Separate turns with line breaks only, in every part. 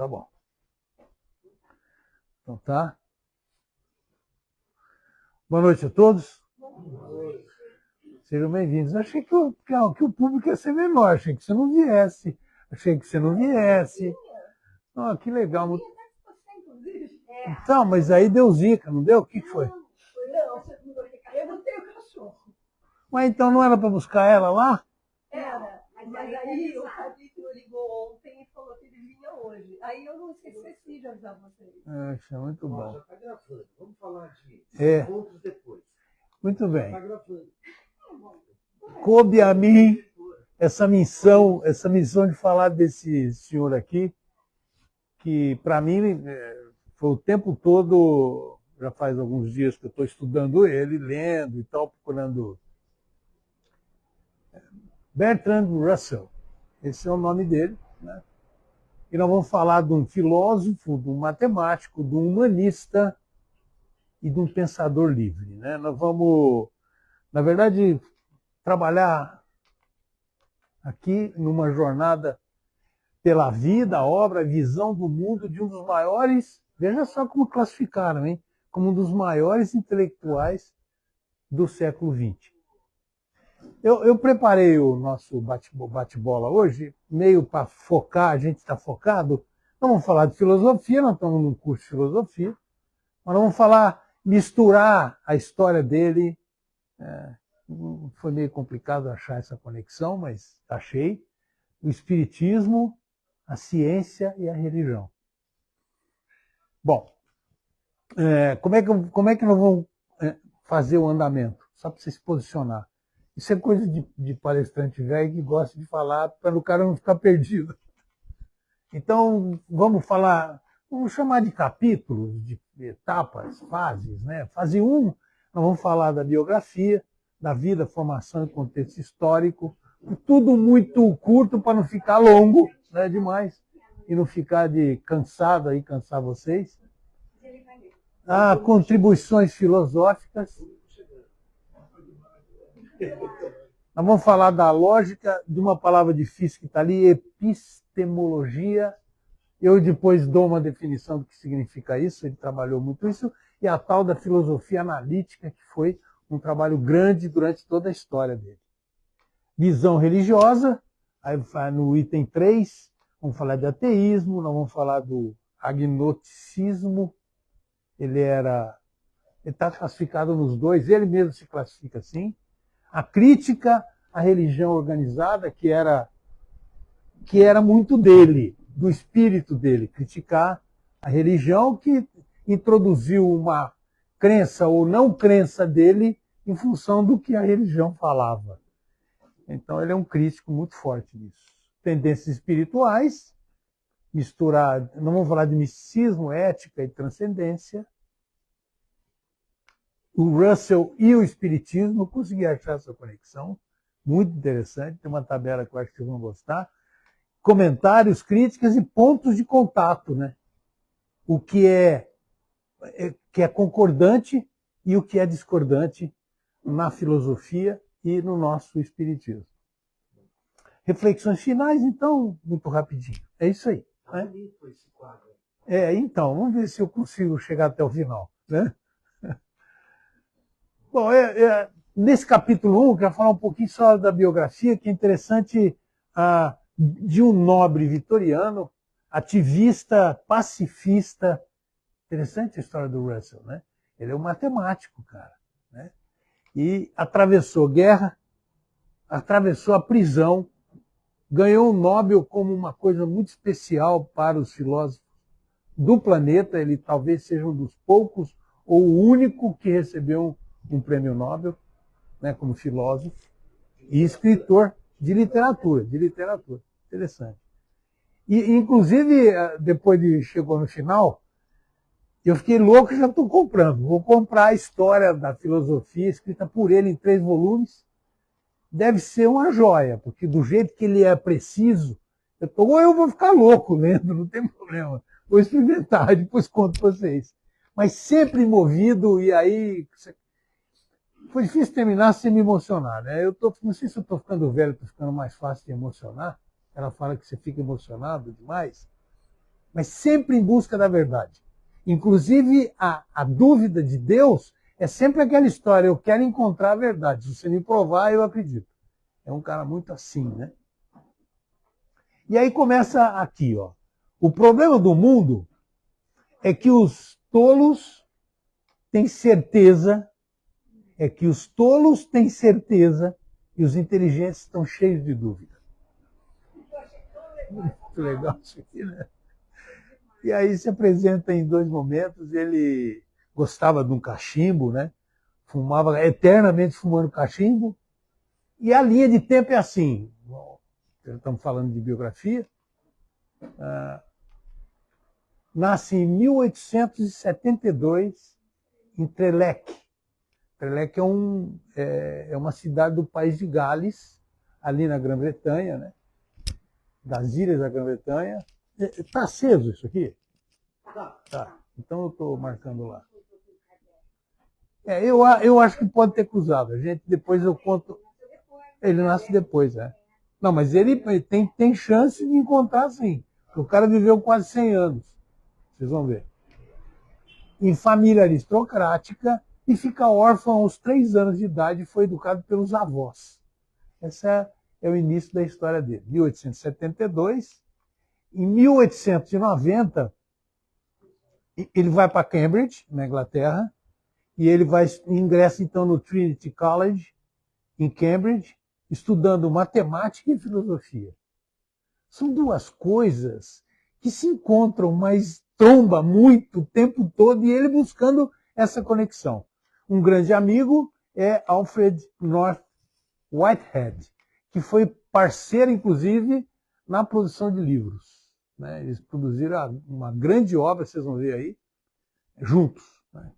tá bom. Então tá. Boa noite a todos. Sejam bem-vindos. Achei que o público ia ser menor, achei que você não viesse. Oh, que legal. Então, mas aí deu zica, não deu? O que foi?
Não, eu botei o cachorro.
Mas então não era para buscar ela lá?
Era, mas aí o Fabrício ligou ontem e falou que ele vinha hoje. Aí eu não esqueci de avisar vocês.
Isso é muito bom.
Já está gravando. Vamos falar de pontos depois.
Muito bem.
Já está gravando.
Coube a mim essa missão de falar desse senhor aqui, que para mim foi o tempo todo, já faz alguns dias que eu estou estudando ele, lendo e tal, procurando. Bertrand Russell, esse é o nome dele, né? E nós vamos falar de um filósofo, de um matemático, de um humanista e de um pensador livre, né? Nós vamos, na verdade, trabalhar aqui numa jornada pela vida, a obra, a visão do mundo de um dos maiores, veja só como classificaram, hein? Como um dos maiores intelectuais do século XX. Eu preparei o nosso bate-bola hoje, meio para focar, a gente está focado, não vamos falar de filosofia, nós estamos num curso de filosofia, mas vamos misturar a história dele. Foi meio complicado achar essa conexão, mas achei. O espiritismo, a ciência e a religião. Bom, como é que nós vamos fazer o andamento? Só para você se posicionar. Isso é coisa de palestrante velho que gosta de falar para o cara não ficar perdido. Então, vamos chamar de capítulos, de etapas, fases, né? Fase 1, nós vamos falar da biografia, da vida, formação e contexto histórico, tudo muito curto para não ficar longo, né, demais, e não ficar cansado aí, cansar vocês. Contribuições filosóficas. Nós vamos falar da lógica de uma palavra difícil que está ali, epistemologia. Eu depois dou uma definição do que significa isso, ele trabalhou muito isso, e a tal da filosofia analítica, que foi um trabalho grande durante toda a história dele. Visão religiosa, aí no item 3, vamos falar de ateísmo, nós vamos falar do agnosticismo, ele está classificado nos dois, ele mesmo se classifica assim. A crítica à religião organizada, que era muito dele, do espírito dele, criticar a religião que introduziu uma crença ou não crença dele em função do que a religião falava. Então ele é um crítico muito forte disso. Tendências espirituais, não vamos falar de misticismo, ética e transcendência. O Russell e o espiritismo, eu consegui achar essa conexão, muito interessante, tem uma tabela que eu acho que vocês vão gostar. Comentários, críticas e pontos de contato, né? O que é concordante e o que é discordante na filosofia e no nosso espiritismo. Reflexões finais, então, muito rapidinho. É isso aí. Né?
Bonito esse quadro.
Então, vamos ver se eu consigo chegar até o final, né? Bom, nesse capítulo 1, eu quero falar um pouquinho só da biografia, que é interessante, de um nobre vitoriano, ativista, pacifista. Interessante a história do Russell, né? Ele é um matemático, cara, né? E atravessou guerra, atravessou a prisão, ganhou o Nobel como uma coisa muito especial para os filósofos do planeta. Ele talvez seja um dos poucos ou o único que recebeu um prêmio Nobel, né, como filósofo e escritor de literatura. Interessante. E, inclusive, depois chegou no final, eu fiquei louco e já estou comprando. Vou comprar a história da filosofia escrita por ele em 3 volumes. Deve ser uma joia, porque do jeito que ele é preciso, ou eu vou ficar louco lendo, não tem problema. Vou experimentar, depois conto para vocês. Mas sempre movido, e aí foi difícil terminar sem me emocionar, né? Não sei se eu estou ficando velho, estou ficando mais fácil de emocionar. Ela fala que você fica emocionado demais. mas sempre em busca da verdade. Inclusive, a dúvida de Deus é sempre aquela história, eu quero encontrar a verdade, se você me provar, eu acredito. É um cara muito assim, né? E aí começa aqui, ó. O problema do mundo é que os tolos têm certeza, e os inteligentes estão cheios de dúvida. Muito legal isso aqui, né? E aí se apresenta em 2 momentos, ele gostava de um cachimbo, né? Fumava eternamente fumando cachimbo. E a linha de tempo é assim, estamos falando de biografia, nasce em 1872 em Trelec. Trelec é uma cidade do país de Gales, ali na Grã-Bretanha, né? Das ilhas da Grã-Bretanha. Está aceso isso aqui? Tá. Então eu estou marcando lá. Eu acho que pode ter cruzado. Depois eu conto. Ele nasce depois, é. Não, mas ele tem chance de encontrar, sim. O cara viveu quase 100 anos. Vocês vão ver. Em família aristocrática e fica órfão aos 3 anos de idade e foi educado pelos avós. Esse é o início da história dele. 1872. Em 1890, ele vai para Cambridge, na Inglaterra, e ele ingressa então no Trinity College, em Cambridge, estudando matemática e filosofia. São 2 coisas que se encontram, mas tromba muito o tempo todo, e ele buscando essa conexão. Um grande amigo é Alfred North Whitehead, que foi parceiro, inclusive, na produção de livros. Né? Eles produziram uma grande obra, vocês vão ver aí, juntos. Né?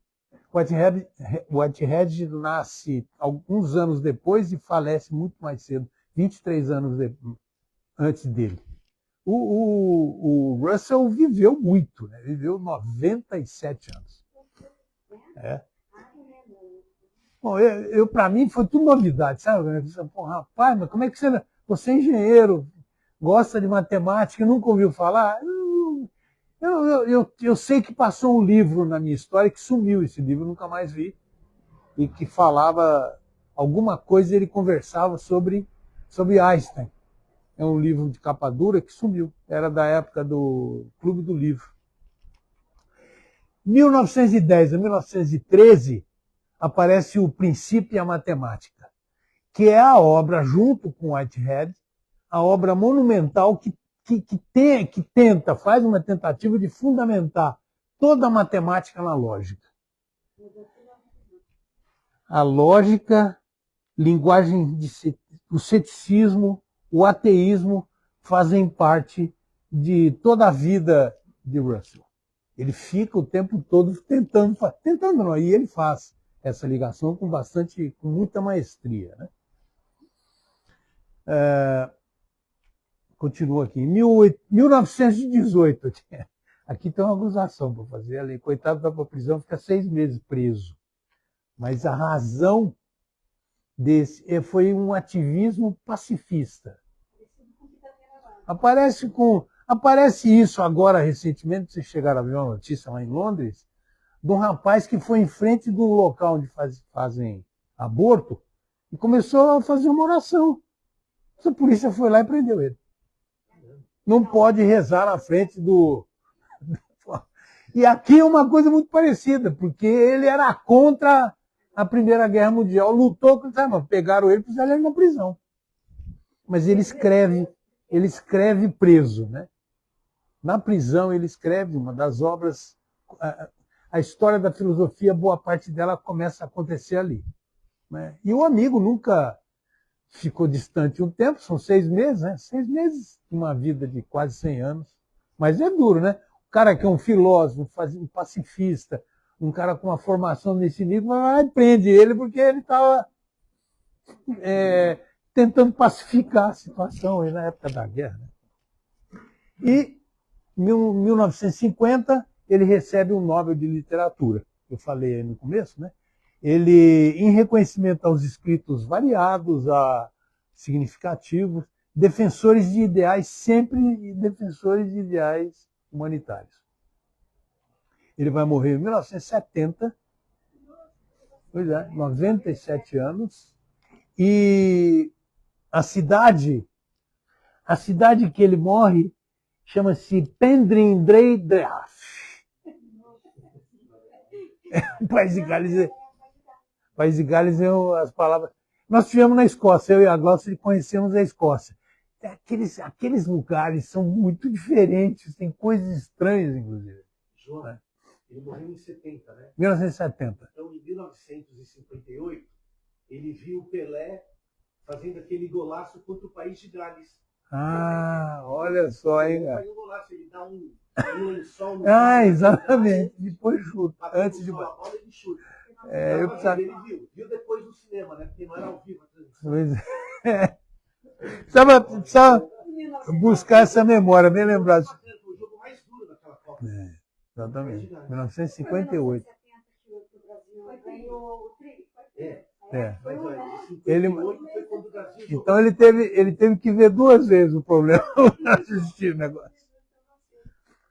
Whitehead nasce alguns anos depois e falece muito mais cedo, 23 anos antes dele. O Russell viveu muito, né? Viveu 97 anos. Bom, para mim foi tudo novidade, sabe? Pô, rapaz, mas como é que você é engenheiro, gosta de matemática, nunca ouviu falar? Eu sei que passou um livro na minha história que sumiu, esse livro eu nunca mais vi, e que falava alguma coisa, ele conversava sobre Einstein. É um livro de capa dura que sumiu, era da época do Clube do Livro. 1910 a 1913 aparece o Princípio e a Matemática, que é a obra, junto com Whitehead, a obra monumental que faz uma tentativa de fundamentar toda a matemática na lógica. A lógica, linguagem o ceticismo, o ateísmo fazem parte de toda a vida de Russell. Ele fica o tempo todo tentando não, e ele faz essa ligação com muita maestria. Né? Continua aqui. Em 1918, aqui tem uma acusação para fazer. Ali, coitado, vai para a prisão, fica 6 meses preso. Mas a razão desse foi um ativismo pacifista. Aparece isso agora, recentemente, vocês chegaram a ver uma notícia lá em Londres, de um rapaz que foi em frente do local onde fazem aborto e começou a fazer uma oração. A polícia foi lá e prendeu ele. Não pode rezar na frente do... E aqui é uma coisa muito parecida, porque ele era contra a Primeira Guerra Mundial, lutou, pegaram ele e puseram ele na prisão. Mas ele escreve preso, né? Na prisão ele escreve uma das obras, a história da filosofia, boa parte dela começa a acontecer ali. Né? E o amigo nunca ficou distante um tempo, são 6 meses, né? 6 meses de uma vida de quase 100 anos. Mas é duro, né? O cara que é um filósofo, um pacifista, um cara com uma formação nesse nível, vai prende ele porque ele estava tentando pacificar a situação aí na época da guerra. Né? E em 1950 ele recebe um Nobel de Literatura. Eu falei aí no começo, né? Ele, em reconhecimento aos escritos variados, significativos, defensores de ideais, sempre defensores de ideais humanitários. Ele vai morrer em 1970, pois é, 97 anos, e a cidade que ele morre chama-se Pendrindreidreaf. País de Gales é as palavras. Nós estivemos na Escócia, eu e a Glaucia, e conhecemos a Escócia. Aqueles lugares são muito diferentes, tem coisas estranhas, inclusive.
João, ele morreu em 70, né?
1970.
Então, em 1958, ele viu o Pelé fazendo aquele golaço contra o país de Gales.
Ah, olha só, hein, cara.
Um golaço, ele dá um lençol no
Exatamente. Depois chuta. Antes de
a bola, ele chuta.
eu precisava...
Ele viu depois no cinema, né? Porque não era ao vivo a transmissão.
Pois é. Precisava buscar essa memória, bem lembrado.
O jogo mais duro daquela Copa.
Exatamente. 1958.
Mas olha,
Ele,
58 foi quando o Brasil jogou.
então ele teve que ver 2 vezes o problema para assistir o negócio.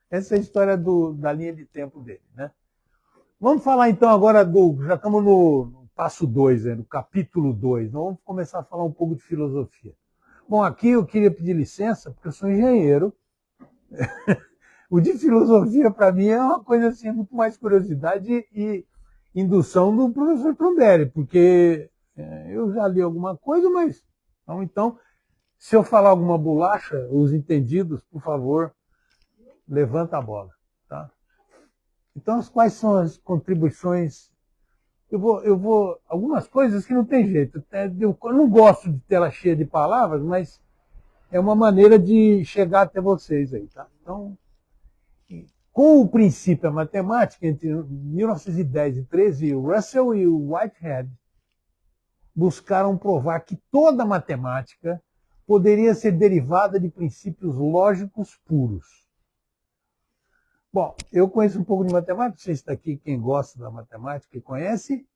Essa é a história da linha de tempo dele, né? Vamos falar então agora já estamos no passo 2, no capítulo 2. Nós vamos começar a falar um pouco de filosofia. Bom, aqui eu queria pedir licença, porque eu sou engenheiro. O de filosofia, para mim, é uma coisa assim, muito mais curiosidade e indução do professor Tromberi, porque eu já li alguma coisa, mas... Então, se eu falar alguma bolacha, os entendidos, por favor, levanta a bola. Tá? Então, quais são as contribuições? Eu vou... Algumas coisas que não tem jeito. Eu não gosto de tela cheia de palavras, mas é uma maneira de chegar até vocês aí. Tá? Então, com o princípio da matemática, entre 1910 e 13, o Russell e o Whitehead buscaram provar que toda matemática poderia ser derivada de princípios lógicos puros. Bom, eu conheço um pouco de matemática, vocês estão aqui, quem gosta da matemática e conhece,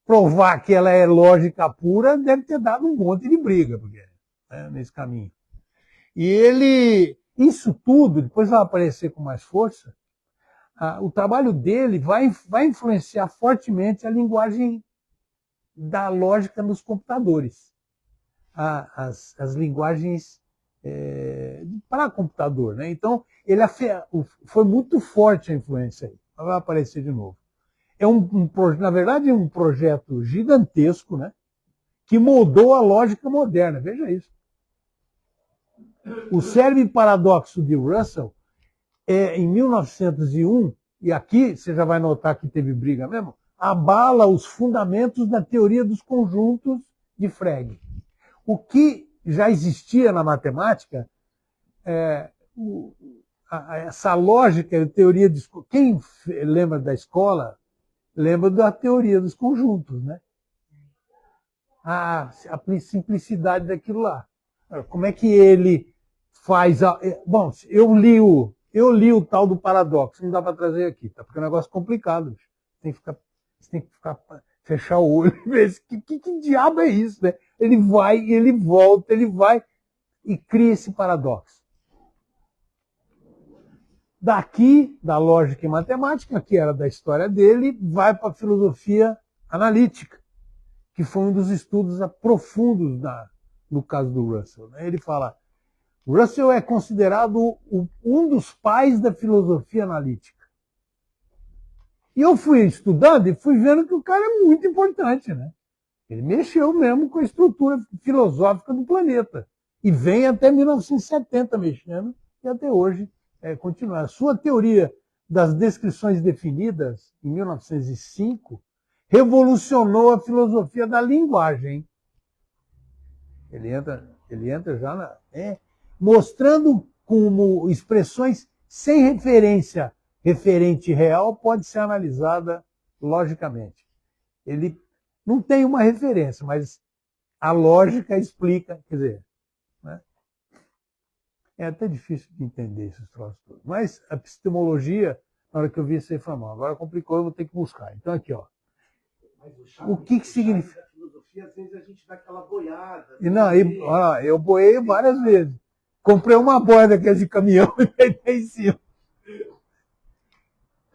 provar que ela é lógica pura deve ter dado um monte de briga porque, nesse caminho. E isso tudo, depois vai aparecer com mais força, o trabalho dele vai influenciar fortemente a linguagem da lógica nos computadores. As linguagens para computador. Né? Então, foi muito forte a influência aí. Vai aparecer de novo. Na verdade, é um projeto gigantesco, né? Que moldou a lógica moderna. Veja isso. O célebre paradoxo de Russell em 1901, e aqui você já vai notar que teve briga mesmo, abala os fundamentos da teoria dos conjuntos de Frege. O que já existia na matemática, essa lógica, a teoria de... Quem lembra da escola, lembra da teoria dos conjuntos, né? A simplicidade daquilo lá. Como é que ele faz... Bom, eu li o tal do paradoxo, não dá para trazer aqui, tá? Porque é um negócio complicado. Você tem que fechar o olho e ver que diabo é isso, né? Ele vai, ele volta, ele vai e cria esse paradoxo. Daqui, da lógica e matemática, que era da história dele, vai para a filosofia analítica, que foi um dos estudos profundos no caso do Russell. Ele fala, Russell é considerado um dos pais da filosofia analítica. E eu fui estudando e fui vendo que o cara é muito importante, né? Ele mexeu mesmo com a estrutura filosófica do planeta. E vem até 1970 mexendo, e até hoje continua. A sua teoria das descrições definidas, em 1905, revolucionou a filosofia da linguagem. Ele entra já mostrando como expressões sem referente real pode ser analisada logicamente. Ele não tem uma referência, mas a lógica explica, quer dizer, né? É até difícil de entender esses troços todos. Mas a epistemologia, na hora que eu vi isso aí, falei, agora complicou, eu vou ter que buscar. Então aqui, ó. O que significa?
Na filosofia, às vezes a gente dá aquela boiada.
Eu boiei várias vezes. Comprei uma boia daqueles de caminhão e deitei em cima.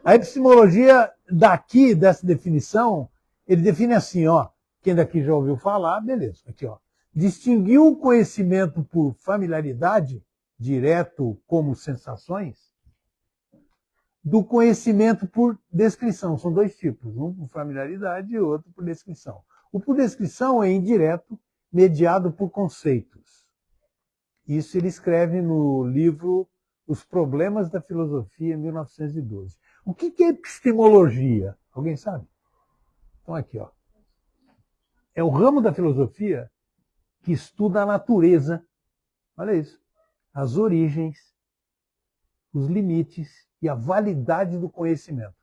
A epistemologia daqui, dessa definição, ele define assim, ó, quem daqui já ouviu falar, beleza, aqui, ó. Distinguiu o conhecimento por familiaridade, direto como sensações, do conhecimento por descrição. São dois tipos, um por familiaridade e outro por descrição. O por descrição é indireto, mediado por conceitos. Isso ele escreve no livro Os Problemas da Filosofia, em 1912. O que é epistemologia? Alguém sabe? Então aqui, ó. É o ramo da filosofia que estuda a natureza, olha isso, as origens, os limites e a validade do conhecimento.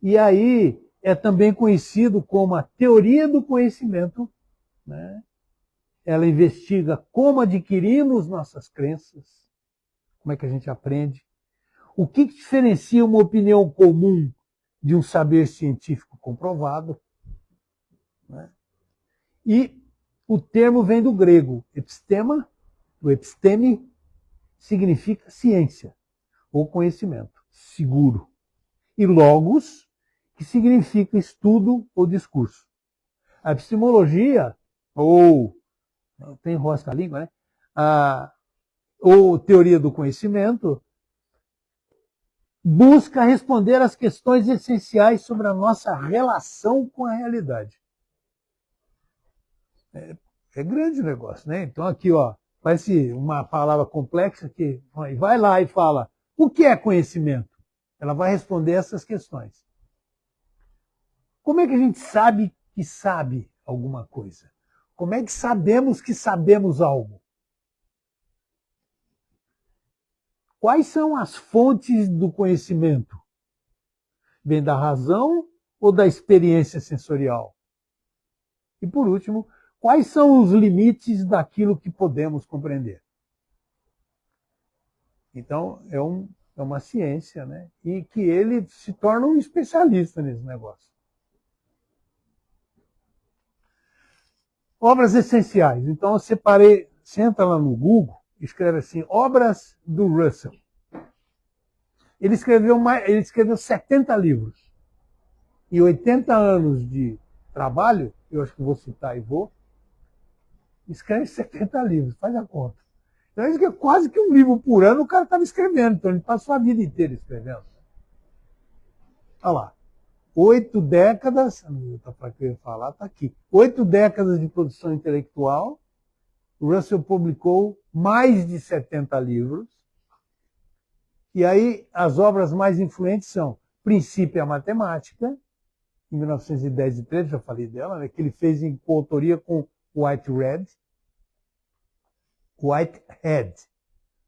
E aí é também conhecido como a teoria do conhecimento, né? Ela investiga como adquirimos nossas crenças, como é que a gente aprende, o que diferencia uma opinião comum de um saber científico comprovado, né? E o termo vem do grego, epistema, o episteme significa ciência ou conhecimento, seguro. E logos, que significa estudo ou discurso. A epistemologia, ou tem rosca a língua, né? Ou teoria do conhecimento, busca responder às questões essenciais sobre a nossa relação com a realidade. É grande o negócio, né? Então aqui, ó, parece uma palavra complexa que vai lá e fala, o que é conhecimento? Ela vai responder essas questões. Como é que a gente sabe que sabe alguma coisa? Como é que sabemos que sabemos algo? Quais são as fontes do conhecimento? Vem da razão ou da experiência sensorial? E por último, quais são os limites daquilo que podemos compreender? Então, é uma ciência, né? E que ele se torna um especialista nesse negócio. Obras essenciais. Então, eu separei, você entra lá no Google, escreve assim, obras do Russell. Ele escreveu 70 livros. E 80 anos de trabalho, eu acho que vou citar e vou, escreve 70 livros, faz a conta. Então, isso que é quase que um livro por ano o cara estava escrevendo, então ele passou a vida inteira escrevendo. Olha lá. 8 décadas, para que eu ia falar, está aqui. 8 décadas de produção intelectual. O Russell publicou mais de 70 livros. E aí, as obras mais influentes são Princípio e a Matemática, em 1910 e 13, já falei dela, né, que ele fez em coautoria com Whitehead,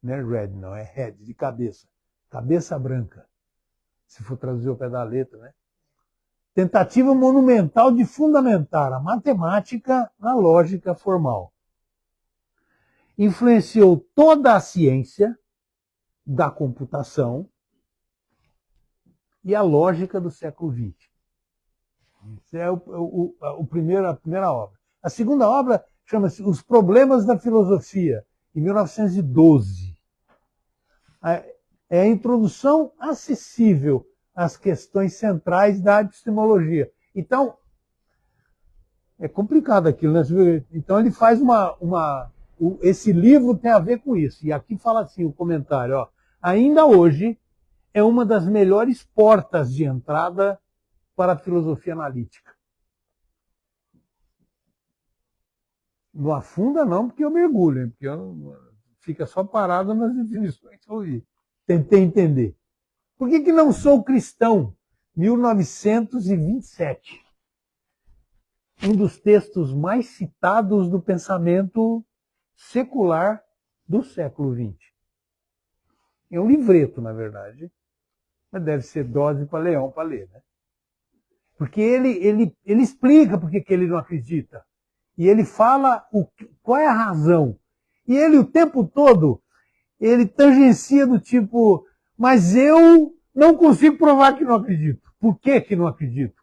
não é red, não, é head, de cabeça. Cabeça branca, se for traduzir ao pé da letra, né? Tentativa monumental de fundamentar a matemática na lógica formal. Influenciou toda a ciência da computação e a lógica do século XX. Essa é a primeira obra. A segunda obra chama-se Os Problemas da Filosofia, em 1912. É a introdução acessível às questões centrais da epistemologia. Então, é complicado aquilo, né? Então ele faz esse livro tem a ver com isso. E aqui fala assim, o comentário, ó, ainda hoje é uma das melhores portas de entrada para a filosofia analítica. Não afunda não, porque eu mergulho, hein? Porque fica só parado nas definições que eu vi. Tentei entender. Por que não sou cristão? 1927. Um dos textos mais citados do pensamento secular do século XX. É um livreto, na verdade, mas deve ser dose para leão para ler, né? Porque ele explica por que ele não acredita. E ele fala qual é a razão. E ele, o tempo todo, ele tangencia do tipo, mas eu não consigo provar que não acredito. Por que não acredito?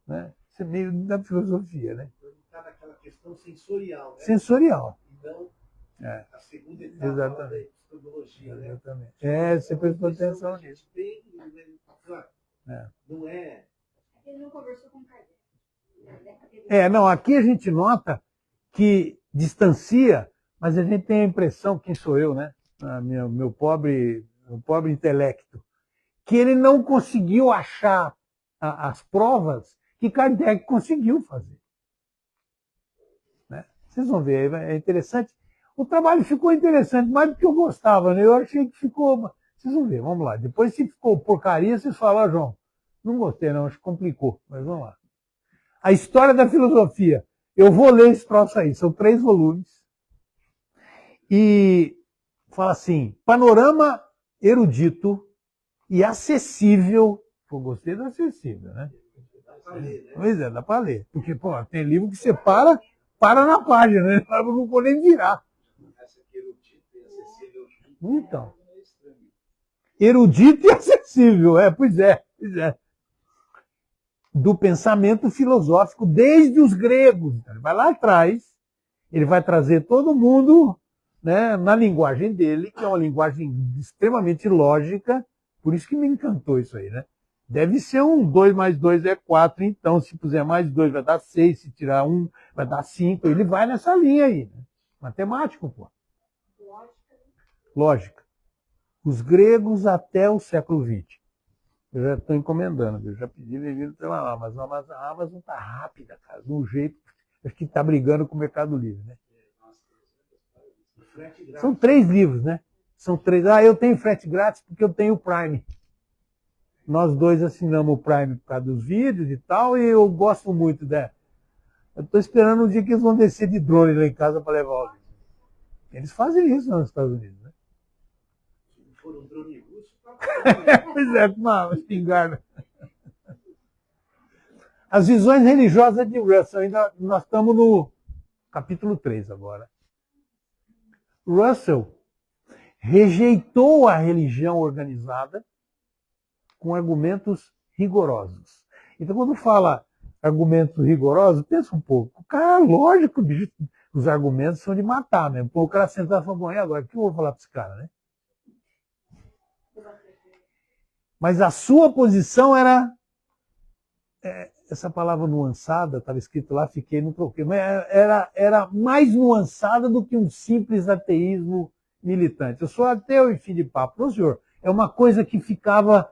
Né? Isso é meio da filosofia, né?
Está naquela questão sensorial, né?
Sensorial.
E não A segunda etapa
Exatamente.
da epistemologia, né?
Exatamente. Você prestou atenção nisso.
Claro,
É.
não é.
Ele não conversou com o Kardec.
Não, aqui a gente nota que distancia, mas a gente tem a impressão, quem sou eu, né? Meu pobre intelecto, que ele não conseguiu achar as provas que Kardec conseguiu fazer. Né? Vocês vão ver, é interessante. O trabalho ficou interessante, mais do que eu gostava, né? Eu achei que ficou. Vocês vão ver, vamos lá. Depois, se ficou porcaria, vocês falam, João, não gostei, não, acho que complicou, mas vamos lá. A história da filosofia. Eu vou ler esse troço aí, são 3 volumes. E fala assim, panorama erudito e acessível. Pô, gostei do acessível, né?
Dá pra ler, né?
Pois é, dá para ler. Porque, pô, tem livro que você para na página, né? Eu não vou nem virar.
Essa aqui é erudito e acessível.
Então. Erudito e acessível, pois é. Do pensamento filosófico desde os gregos. Ele vai lá atrás, ele vai trazer todo mundo, né, na linguagem dele, que é uma linguagem extremamente lógica, por isso que me encantou isso aí, né? Deve ser 2 mais 2 é 4, então se puser mais 2 vai dar 6, se tirar 1 vai dar 5, ele vai nessa linha aí, né? Matemático, pô. Lógica. Os gregos até o século XX. Eu já estou encomendando, eu já pedi vendido pela Amazon, mas a Amazon está rápida, cara, de um jeito, acho que está brigando com o Mercado Livre, né? São 3 livros, né? São 3. Eu tenho frete grátis porque eu tenho o Prime. Nós 2 assinamos o Prime por causa dos vídeos e tal, e eu gosto muito da. Eu estou esperando o dia que eles vão descer de drone lá em casa para levar o livro. Eles fazem isso nos Estados Unidos, né?
Se for um drone russo,
Pois é, uma espingarda. As visões religiosas de Russell, ainda nós estamos no capítulo 3 agora. Russell rejeitou a religião organizada com argumentos rigorosos. Então, quando fala argumentos rigorosos, pensa um pouco. O cara, lógico, bicho, os argumentos são de matar mesmo. Pô, o cara sentar e falar, bom, e agora? O que eu vou falar para esse cara, né? Mas a sua posição era... essa palavra nuançada, estava escrito lá, fiquei, não troquei. Mas era mais nuançada do que um simples ateísmo militante. Eu sou ateu e fim de papo. Não, senhor. É uma coisa que ficava...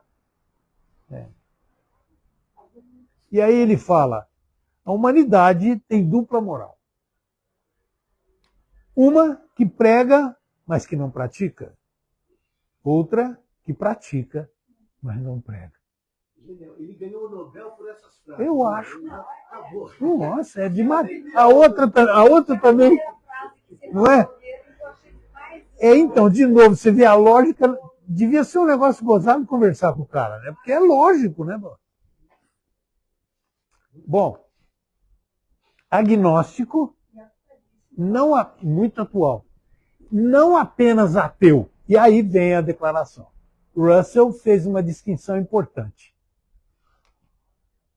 E aí ele fala, a humanidade tem dupla moral. Uma que prega, mas que não pratica. Outra que pratica, mas não prega.
ele ganhou o Nobel por essas frases.
Eu acho.
Acabou.
Nossa, é demais. A outra também, não é? Então, de novo, você vê a lógica, devia ser um negócio gozado conversar com o cara, né? Porque é lógico, né, mano? Bom, agnóstico, muito atual, não apenas ateu. E aí vem a declaração. Russell fez uma distinção importante.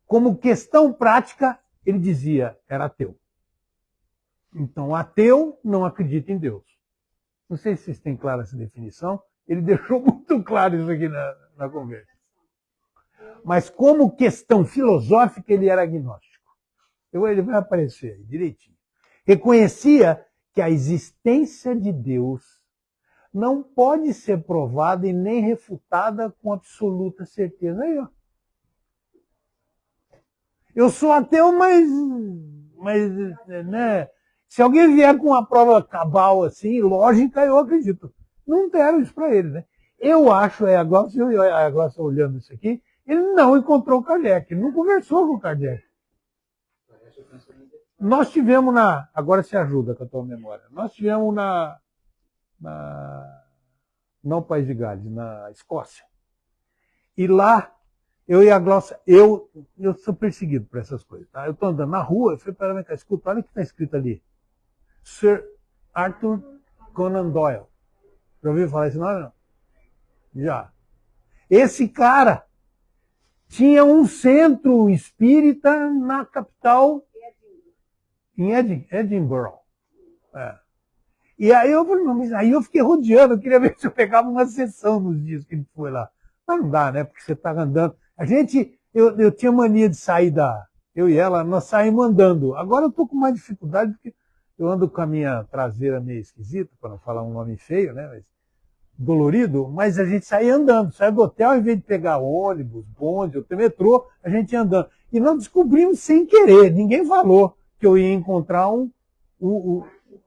Como questão prática, ele dizia, era ateu. Então, ateu não acredita em Deus. Não sei se vocês têm clara essa definição. Ele deixou muito claro isso aqui na conversa. Mas como questão filosófica, ele era agnóstico. Ele vai aparecer aí, direitinho. Reconhecia que a existência de Deus não pode ser provada e nem refutada com absoluta certeza. Aí, ó. Eu sou ateu, mas né, se alguém vier com uma prova cabal assim, lógica, eu acredito. Não deram isso para ele, né? Eu acho, agora estou olhando isso aqui, ele não encontrou o Kardec, ele não conversou com o Kardec. Nós tivemos agora se ajuda com a tua memória, nós tivemos não no País de Gales, na Escócia. E lá, eu e a Glaucia, eu sou perseguido por essas coisas. Tá? Eu estou andando na rua, eu falei para ela, escuta, olha o que está escrito ali. Sir Arthur Conan Doyle. Já ouviu falar esse nome? Não? Já. Esse cara tinha um centro espírita na capital, em Edinburgh. E aí eu falei, não, mas aí eu fiquei rodeando, eu queria ver se eu pegava uma sessão nos dias que ele foi lá. Mas não dá, né? Porque você está andando. Eu tinha mania de sair eu e ela, nós saímos andando. Agora eu estou com mais dificuldade, porque eu ando com a minha traseira meio esquisita, para não falar um nome feio, né? Mas dolorido, mas a gente saía andando, saía do hotel, em vez de pegar ônibus, bonde, ou metrô, a gente ia andando. E nós descobrimos sem querer, ninguém falou que eu ia encontrar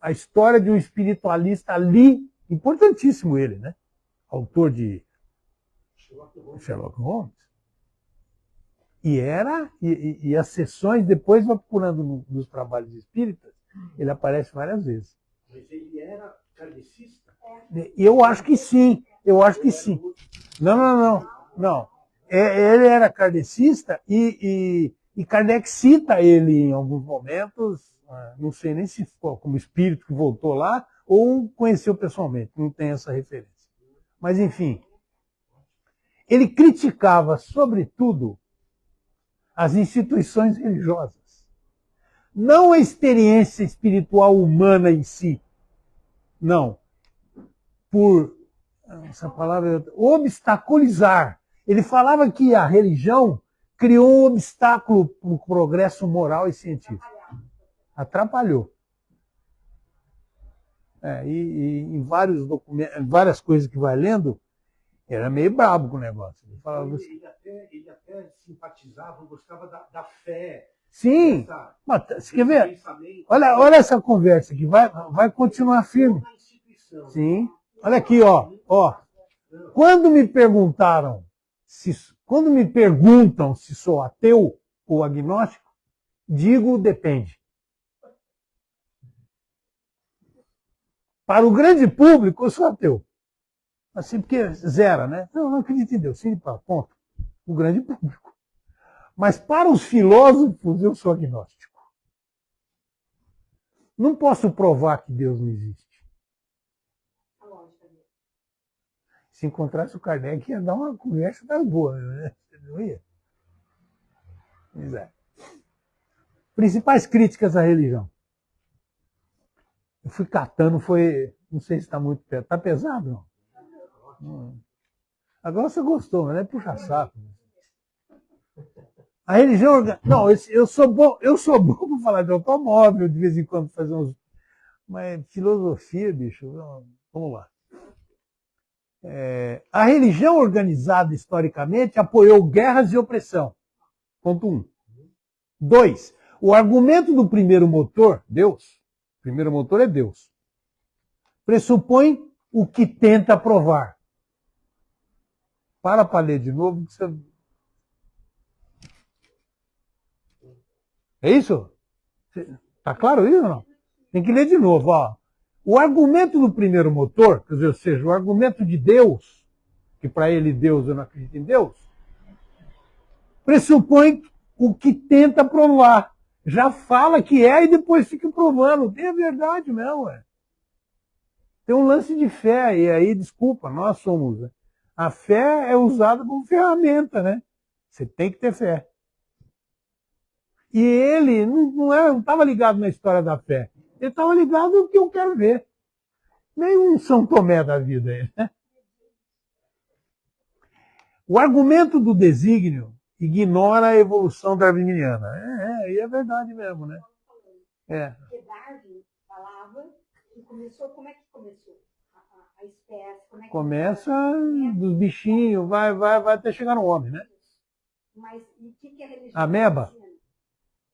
a história de um espiritualista ali, importantíssimo ele, né? Autor de Sherlock Holmes. E as sessões, depois vai procurando nos trabalhos espíritas, ele aparece várias vezes.
Mas ele era kardecista?
Eu acho que sim, eu acho que sim. Não. Ele era kardecista e Kardec cita ele em alguns momentos, não sei nem se ficou como espírito que voltou lá ou conheceu pessoalmente, não tem essa referência. Mas, enfim, ele criticava, sobretudo, as instituições religiosas. Não a experiência espiritual humana em si. Não. Por, essa palavra, obstaculizar. Ele falava que a religião criou um obstáculo para o progresso moral e científico. Atrapalhou. E em vários documentos, várias coisas que vai lendo, era meio brabo com o negócio. Ele falava,
ele até simpatizava, gostava da fé.
sim, mas você quer ver? Olha essa conversa aqui, vai continuar firme. Sim. Olha aqui, ó. Quando me perguntam se sou ateu ou agnóstico, digo depende. Para o grande público, eu sou ateu. Assim, porque zera, né? Não acredito em Deus. Sim, ponto. O grande público. Mas para os filósofos, eu sou agnóstico. Não posso provar que Deus não existe. Se encontrasse o Kardec, ia dar uma conversa das boas, né? Não ia? Pois é. Principais críticas à religião. Eu fui catando, não sei se está muito pesado. Está pesado, não? Agora você gostou, mas não é puxa saco. A religião... Não, eu sou bom para falar de automóvel, de vez em quando fazer uns... Mas filosofia, bicho, vamos lá. A religião organizada historicamente apoiou guerras e opressão. Ponto 1. 2. O argumento do primeiro motor, Deus, o primeiro motor é Deus, pressupõe o que tenta provar. Para ler de novo. É isso? Está claro isso ou não? Tem que ler de novo. Ó. O argumento do primeiro motor, quer dizer, ou seja, o argumento de Deus, que para ele Deus, eu não acredito em Deus, pressupõe o que tenta provar. Já fala que é e depois fica provando. Tem a verdade mesmo. Tem um lance de fé, e aí, desculpa, nós somos. Né? A fé é usada como ferramenta, né? Você tem que ter fé. E ele não estava ligado na história da fé. Ele estava ligado no que eu quero ver. Nem um São Tomé da vida aí, né? O argumento do desígnio ignora a evolução darwiniana. E é verdade mesmo, né?
Porque Darwin falava que começou, como é que começou? A espécie, como é que
começa dos bichinhos, vai até chegar no homem, né?
Mas e o que a religião
ameba?
ensina?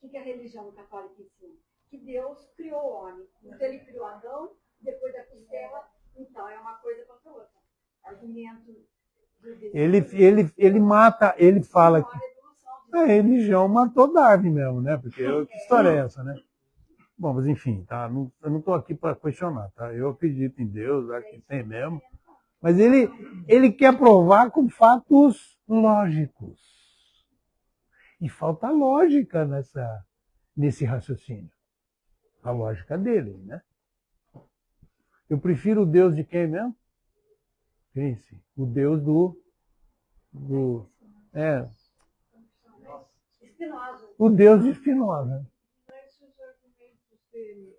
O que a religião católica ensina? Que Deus criou o homem. Então ele criou Adão, depois da costela, então é uma coisa contra a outra. Argumento do desígnio. Ele
mata, ele fala que a religião matou Darwin mesmo, né? Porque que história é essa, né? Bom, mas enfim, tá? Eu não estou aqui para questionar, tá? Eu acredito em Deus, acho que tem mesmo. Mas ele quer provar com fatos lógicos. E falta lógica nesse raciocínio. A lógica dele, né? Eu prefiro o Deus de quem mesmo? Pense, o Deus o Deus de Spinoza.
Esses argumentos dele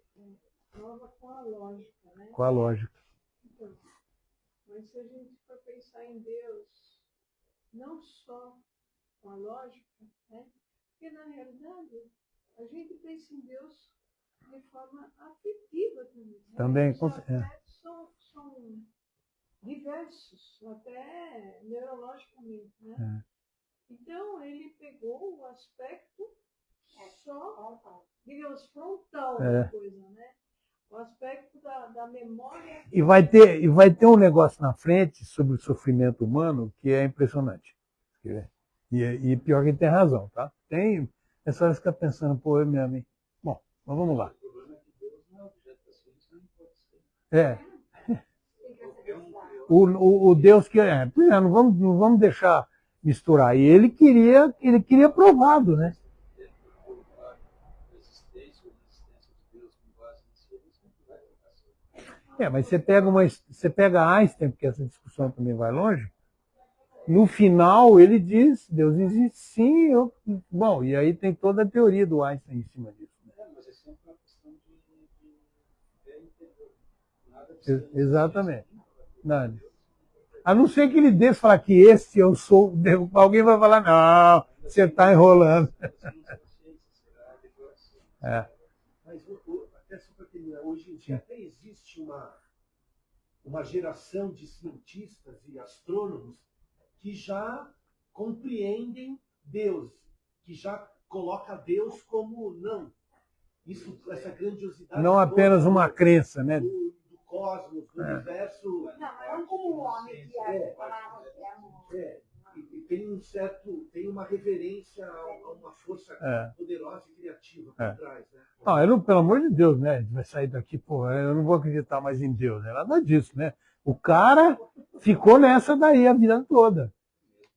prova com a lógica, né?
Qual a lógica?
Então, mas se a gente for pensar em Deus, não só com a lógica, né? Porque na realidade a gente pensa em Deus de forma afetiva também. Né?
Também,
Os
com
afetos são diversos, até neurologicamente, né? Então ele pegou o aspecto só, digamos, frontal da coisa, né? O aspecto da memória.
E vai ter um negócio na frente sobre o sofrimento humano que é impressionante. E pior que ele tem razão, tá? É só ficar pensando, pô, eu mesmo, hein? Bom, mas vamos lá.
O problema é que Deus não é objeto da ciência, não pode ser.
O Deus que não vamos deixar misturar. E ele queria provado, né? Mas você pega Einstein, porque essa discussão também vai longe. No final ele diz, Deus existe sim. Bom, e aí tem toda a teoria do Einstein em cima disso.
Mas é sempre uma questão de nada
de exatamente. Nada. A não ser que ele desça e falar que esse eu sou. Alguém vai falar, não, você está enrolando.
Mas até só para terminar, hoje em dia até existe uma geração de cientistas e astrônomos que já compreendem Deus, que já coloca Deus como não. Essa grandiosidade.
Não apenas uma crença, né?
Do cosmos, do universo.
Não como o homem que falava que é
tem uma reverência a uma força poderosa e criativa por trás, né?
Não, pelo amor de Deus, né? A gente vai sair daqui, pô, eu não vou acreditar mais em Deus, né? Nada disso, né? O cara ficou nessa daí a vida toda.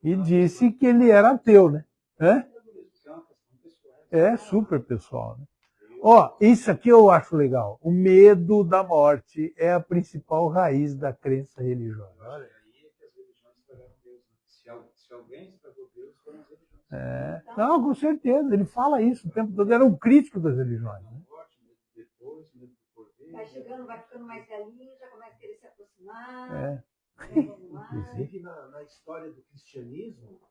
E disse que ele era ateu, né? É super pessoal, né? Isso aqui eu acho legal. O medo da morte é a principal raiz da crença religiosa. Olha.
Se alguém estragou Deus, foram as religiões.
Não, com certeza. Ele fala isso o tempo todo. Ele era um crítico das religiões. Né?
Vai chegando, vai ficando mais velhinho, já começa a querer se aproximar.
Inclusive, na história do cristianismo,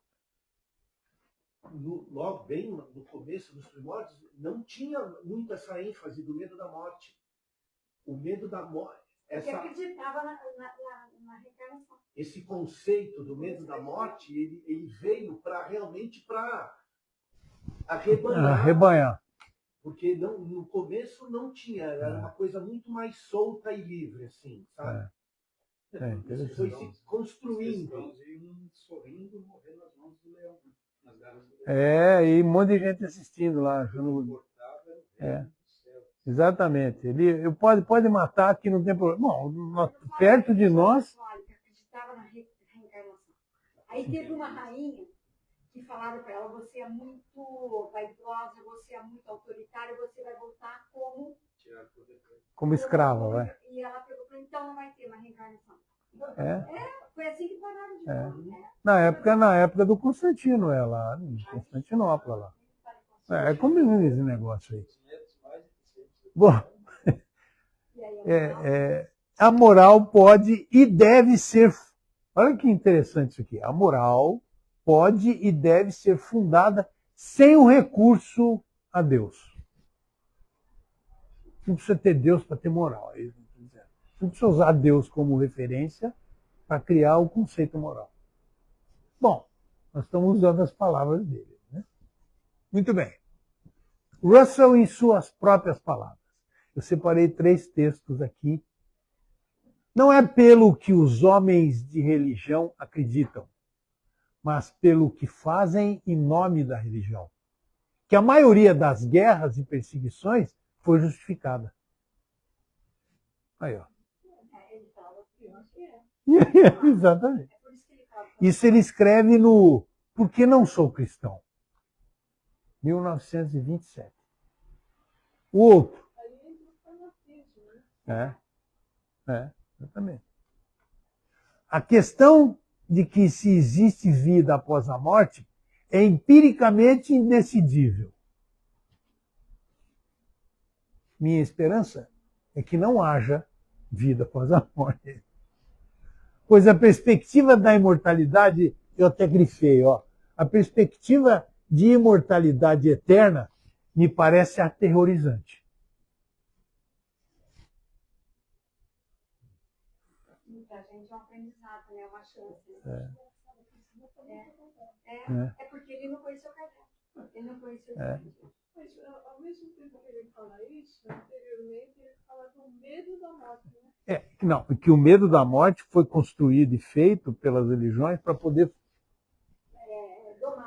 logo bem no começo dos primórdios, não tinha muito essa ênfase do medo da morte. O medo da morte.
Porque acreditava na reencarnação.
Esse conceito do medo da morte, ele veio realmente para
arrebanhar.
Porque no começo não tinha, era uma coisa muito mais solta e livre, assim, sabe? Isso foi se construindo.
Sorrindo, morrendo nas mãos do leão, nas garras do
leão. E um monte de gente assistindo lá. Exatamente. Ele pode matar que não tem problema. Bom, perto de nós.
Acreditava na reencarnação. Aí teve uma rainha que falaram para ela: você é muito vaidosa, você é muito autoritária, você vai voltar
como escrava, vai.
E ela pegou para então não vai ter uma reencarnação. Foi assim que pararam de falar.
Na época do Constantino, lá em Constantinopla lá. É como esse negócio aí. Bom, a moral pode e deve ser. Olha que interessante isso aqui. A moral pode e deve ser fundada sem o recurso a Deus. Não precisa ter Deus para ter moral. Não precisa usar Deus como referência para criar o conceito moral. Bom, nós estamos usando as palavras dele. Né? Muito bem. Russell, em suas próprias palavras. Eu separei 3 textos aqui. Não é pelo que os homens de religião acreditam, mas pelo que fazem em nome da religião. Que a maioria das guerras e perseguições foi justificada. Aí, ó.
Ele fala que
Exatamente. Isso ele escreve no Por que não sou cristão? 1927. O outro. Exatamente. A questão de que se existe vida após a morte é empiricamente indecidível. Minha esperança é que não haja vida após a morte. Pois a perspectiva da imortalidade, eu até grifei, ó. A perspectiva de imortalidade eterna me parece aterrorizante.
Muita gente é um aprendizado, né? Uma chance. É porque ele não conheceu Kardec. Ele não conheceu
Mas ao mesmo tempo que ele fala isso, anteriormente ele fala do medo da morte, né?
Não, porque o medo da morte foi construído e feito pelas religiões para poder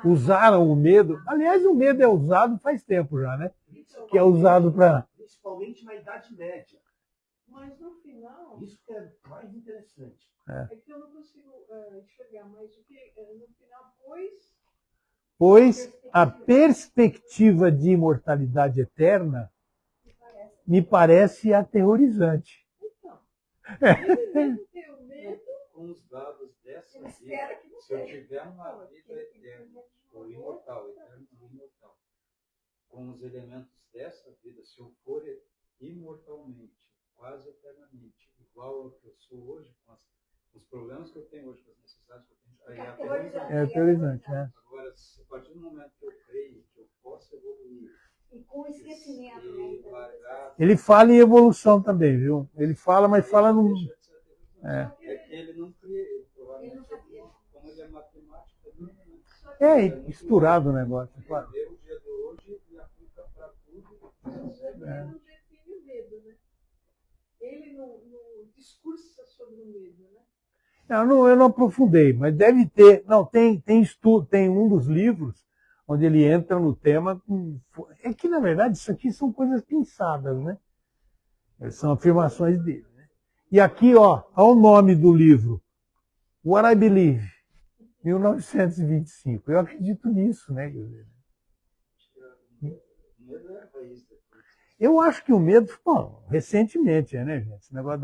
usaram o medo. Aliás, o medo é usado faz tempo já, né? Que é usado para...
Principalmente na Idade Média.
Mas no final...
Isso que é mais interessante.
É que eu não consigo enxergar, mas o que no final,
Pois a perspectiva de imortalidade eterna me parece aterorizante.
Então, ele mesmo tem o medo.
Com os dados dessa
Ele
vida,
espera que não
se eu
seja.
tiver uma vida eterna, ou imortal, eterno ou imortal, com os elementos dessa vida, se eu for imortalmente, quase eternamente, igual ao que eu sou hoje, com os problemas que eu tenho hoje, com as necessidades que eu tenho, aí é aterrorizante.
É aterrorizante, né?
Agora, a partir do momento que eu creio que eu posso evoluir,
E com o esquecimento, né?
Ele fala em evolução também, viu? Ele fala, mas fala num...
É que ele não cria, provavelmente, como ele é matemático,
misturado o negócio. Claro.
Ele vê o dia de hoje e aplica para tudo.
Ele não define o medo, né? Ele não discursa sobre o medo, né?
Eu não aprofundei, mas deve ter... Não, tem estudo, tem um dos livros onde ele entra no tema. É que, na verdade, isso aqui são coisas pensadas, né? São afirmações dele. Né? E aqui, ó o nome do livro. What I Believe, 1925. Eu acredito nisso, né? Eu acho que o medo... Bom, recentemente, né, gente? Esse negócio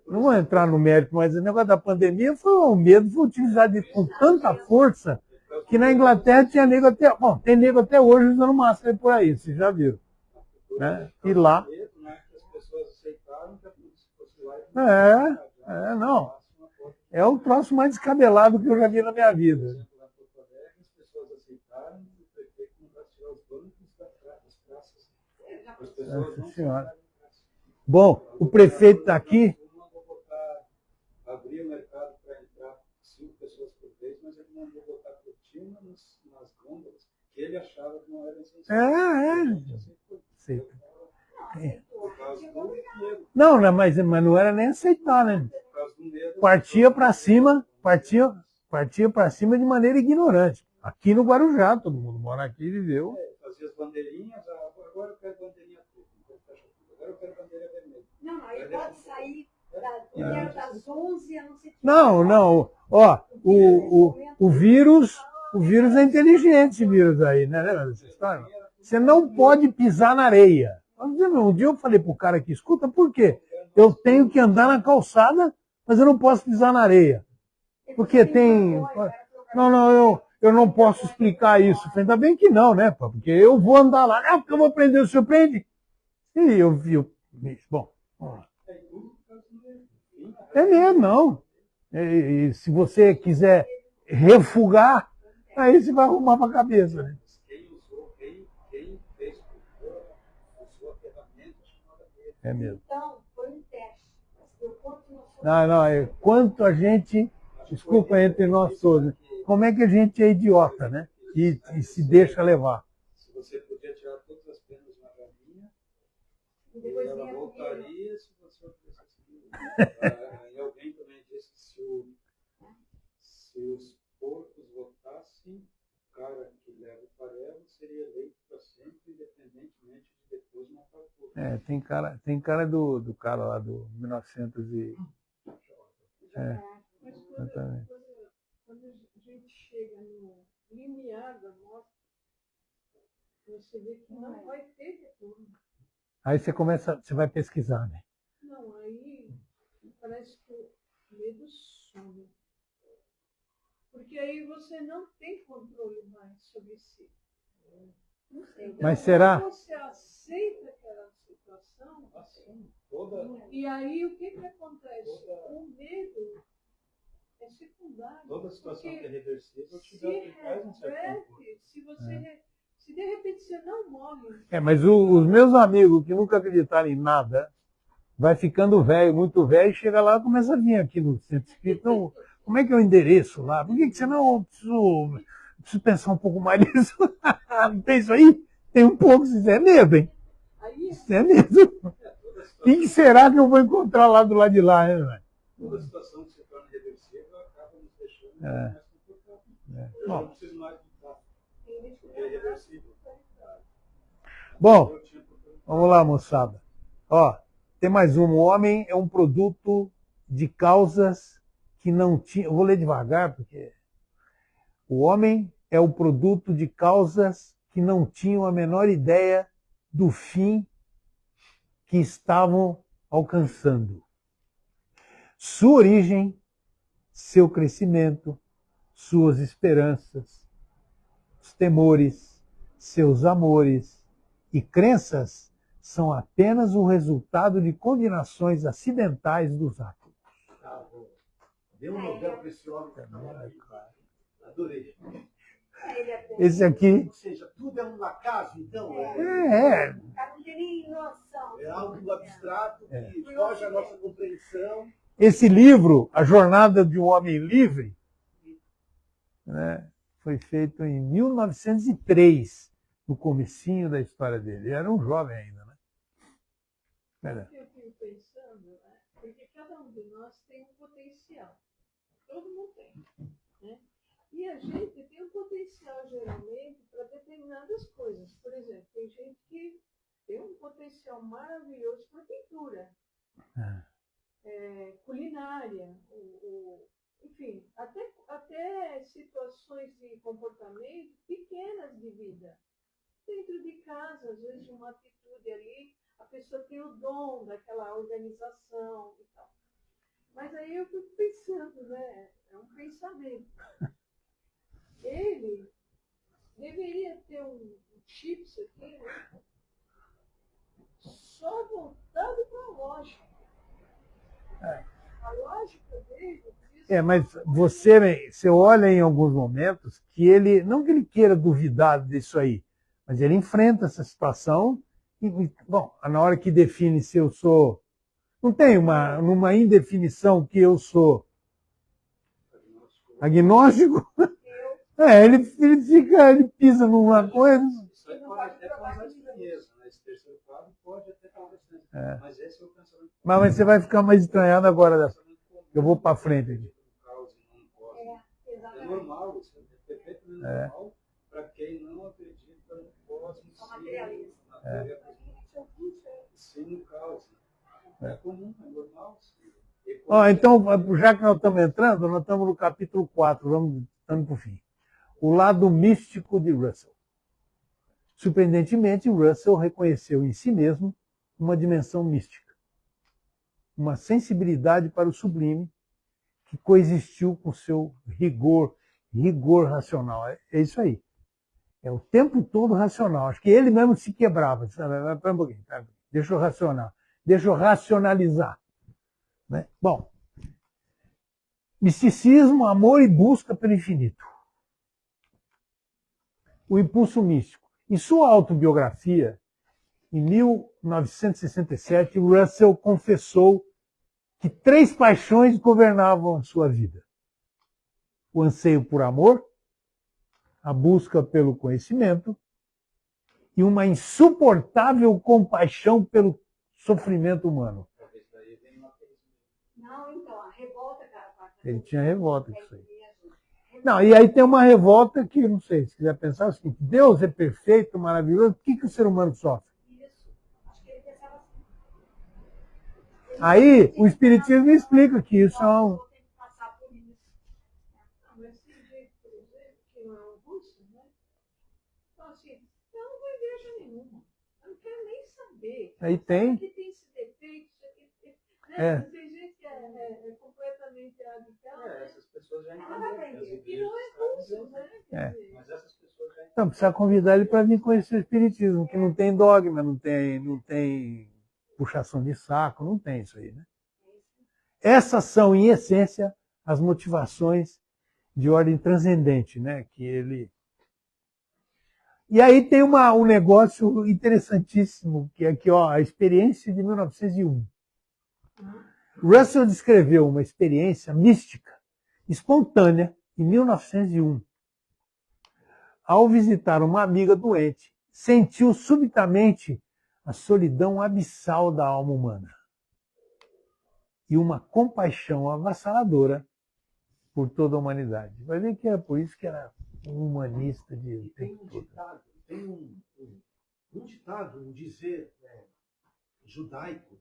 não vou entrar no mérito, mas o negócio da pandemia o medo foi utilizado com tanta força que na Inglaterra tinha nego até... Bom, tem nego até hoje usando máscara por aí, vocês já viram. Né? E lá... Não. É o troço mais descabelado que eu já vi na minha vida. Nossa Senhora. Bom, o prefeito está aqui.
Abrir o mercado para entrar 5 pessoas por vez, mas ele mandou botar cortina nas gôndolas que ele achava que não era essencial.
Não, mas não era nem aceitar, né? Partia para cima de maneira ignorante. Aqui no Guarujá, todo mundo mora aqui e viveu.
Fazia as bandeirinhas, agora eu quero bandeirinha preta, agora eu quero bandeira vermelha.
Não, ele pode sair das 11 a não ser que...
Não. Ó, o vírus é inteligente, esse vírus aí, né? Lembra dessa história? Você não pode pisar na areia. Um dia eu falei pro cara aqui, escuta, por quê? Eu tenho que andar na calçada, mas eu não posso pisar na areia. Porque tem... Não, eu não posso explicar isso. Ainda bem que não, né? Porque eu vou andar lá. Porque eu vou prender, o senhor prende? E eu vi... Bom, vamos lá. É mesmo, não. E se você quiser refugar, aí você vai arrumar para a cabeça, né? É mesmo.
Então, foi um teste.
Quanto a gente, desculpa entre nós todos, como é que a gente é idiota, né? E se deixa levar.
Se você podia tirar todas as penas na galinha, e ela voltaria se você e alguém também disse que se os porcos votassem, o cara que leva o farelo seria eleito para sempre, independentemente de depois matar o porco.
Tem cara do cara lá do 1900 e...
Mas quando a gente chega no limiar da morte, você vê que não vai ter retorno.
Aí você vai pesquisar, né?
Não, aí parece que o medo some. Porque aí você não tem controle mais sobre si.
Não sei.
Mas será?
Você aceita aquela situação. situação.
Assim, toda,
E aí o que acontece?
Toda-
O medo é secundário.
toda situação que
Porque
é reversível te
se
traz um certo conforto.
reverte, se você. Se de repente você não morre.
Mas os meus amigos que nunca acreditaram em nada, vai ficando velho, muito velho, e chega lá e começa a vir aqui no centro espírita. Então, como é que é o endereço lá? Por que você não preciso pensar um pouco mais nisso? Não tem isso aí? Tem um pouco, isso é medo, hein?
Aí
Isso é medo. O que será que eu vou encontrar lá do lado de lá, né, velho?
Toda situação que se torna reversível acaba nos deixando
É.
mais confortável.
É.
Eu não preciso mais lutar, porque é reversível.
Bom, vamos lá, moçada. Ó, tem mais um. O homem é um produto de causas que não tinha. Eu vou ler devagar, porque. O homem é o produto de causas que não tinham a menor ideia do fim que estavam alcançando. Sua origem, seu crescimento, suas esperanças, os temores, seus amores e crenças são apenas o resultado de combinações acidentais dos átomos.
Dê um Nobel para esse homem. Adorei.
Esse aqui
Ou seja, tudo é um acaso, então?
é.
O cara não tem nem noção.
É algo abstrato que foge à nossa compreensão.
Esse livro, A Jornada de um Homem Livre, né, foi feito em 1903, no comecinho da história dele. Ele era um jovem ainda, né? Pera.
eu fico pensando, né? Porque cada um de nós tem um potencial. Todo mundo tem. Né? E a gente tem um potencial, geralmente, para determinadas coisas. Por exemplo, tem gente que tem um potencial maravilhoso para pintura, culinária, enfim, até situações de comportamento pequenas de vida. Dentro de casa, às vezes, uma atitude ali, a pessoa tem o dom daquela organização e tal. Mas aí eu fico pensando, né? É um pensamento. Ele deveria ter um chips aqui, né? Só voltado para a lógica. A lógica dele.
Mas você olha em alguns momentos que ele, não que ele queira duvidar disso aí, mas ele enfrenta essa situação e, bom, na hora que define se eu sou, não tem numa indefinição que eu sou agnóstico, ele pisa numa coisa.
Isso aí pode até causar estranheza, né? Esse terceiro quadro pode até causar estranheza. Mas esse é o pensamento.
Mas você vai ficar mais estranhado agora. Eu vou para frente aqui.
É normal, isso é perfeitamente normal para quem não acredita no cosmos sim no caos. É comum, é normal.
Então, já que nós estamos entrando, nós estamos no capítulo 4, vamos para o fim. O lado místico de Russell. Surpreendentemente, Russell reconheceu em si mesmo uma dimensão mística, uma sensibilidade para o sublime que coexistiu com seu rigor racional. É isso aí. É o tempo todo racional. Acho que ele mesmo se quebrava. Espera um pouquinho, deixa eu racionalizar. Né? Bom, misticismo, amor e busca pelo infinito. O impulso místico. Em sua autobiografia, em 1967, Russell confessou que 3 paixões governavam a sua vida: o anseio por amor, a busca pelo conhecimento e uma insuportável compaixão pelo sofrimento humano.
Não, então, a revolta, cara.
Ele tinha revolta com isso aí. Não, e aí tem uma revolta que, não sei, se quiser pensar, é o seguinte: Deus é perfeito, maravilhoso, por que o ser humano sofre?
Isso. Acho que ele pensava assim.
Aí o Espiritismo explica que isso é um...
Vou ter que passar por isso.
Mas tem jeito, por exemplo, que não é um russo, né? Então, assim, eu não vou igreja nenhuma. Eu não quero nem saber.
Aí tem.
Isso aqui tem esse defeito, isso aqui tem. Né? Tem gente que é completamente radical.
Essas pessoas já
Ela vai
entenderam.
aprender.
E não é russo, né? Quer dizer,
Mas essas pessoas já
Então, precisa convidar ele para vir conhecer o Espiritismo, que não tem dogma, não tem puxação de saco, não tem isso aí, né? Essas são, em essência, as motivações de ordem transcendente, né? Que ele... E aí tem um negócio interessantíssimo, que é aqui, ó, a experiência de 1901. Russell descreveu uma experiência mística, espontânea, em 1901. Ao visitar uma amiga doente, sentiu subitamente a solidão abissal da alma humana e uma compaixão avassaladora por toda a humanidade. Vai ver que é por isso que era um humanista de...
Tem um ditado, um dizer judaico,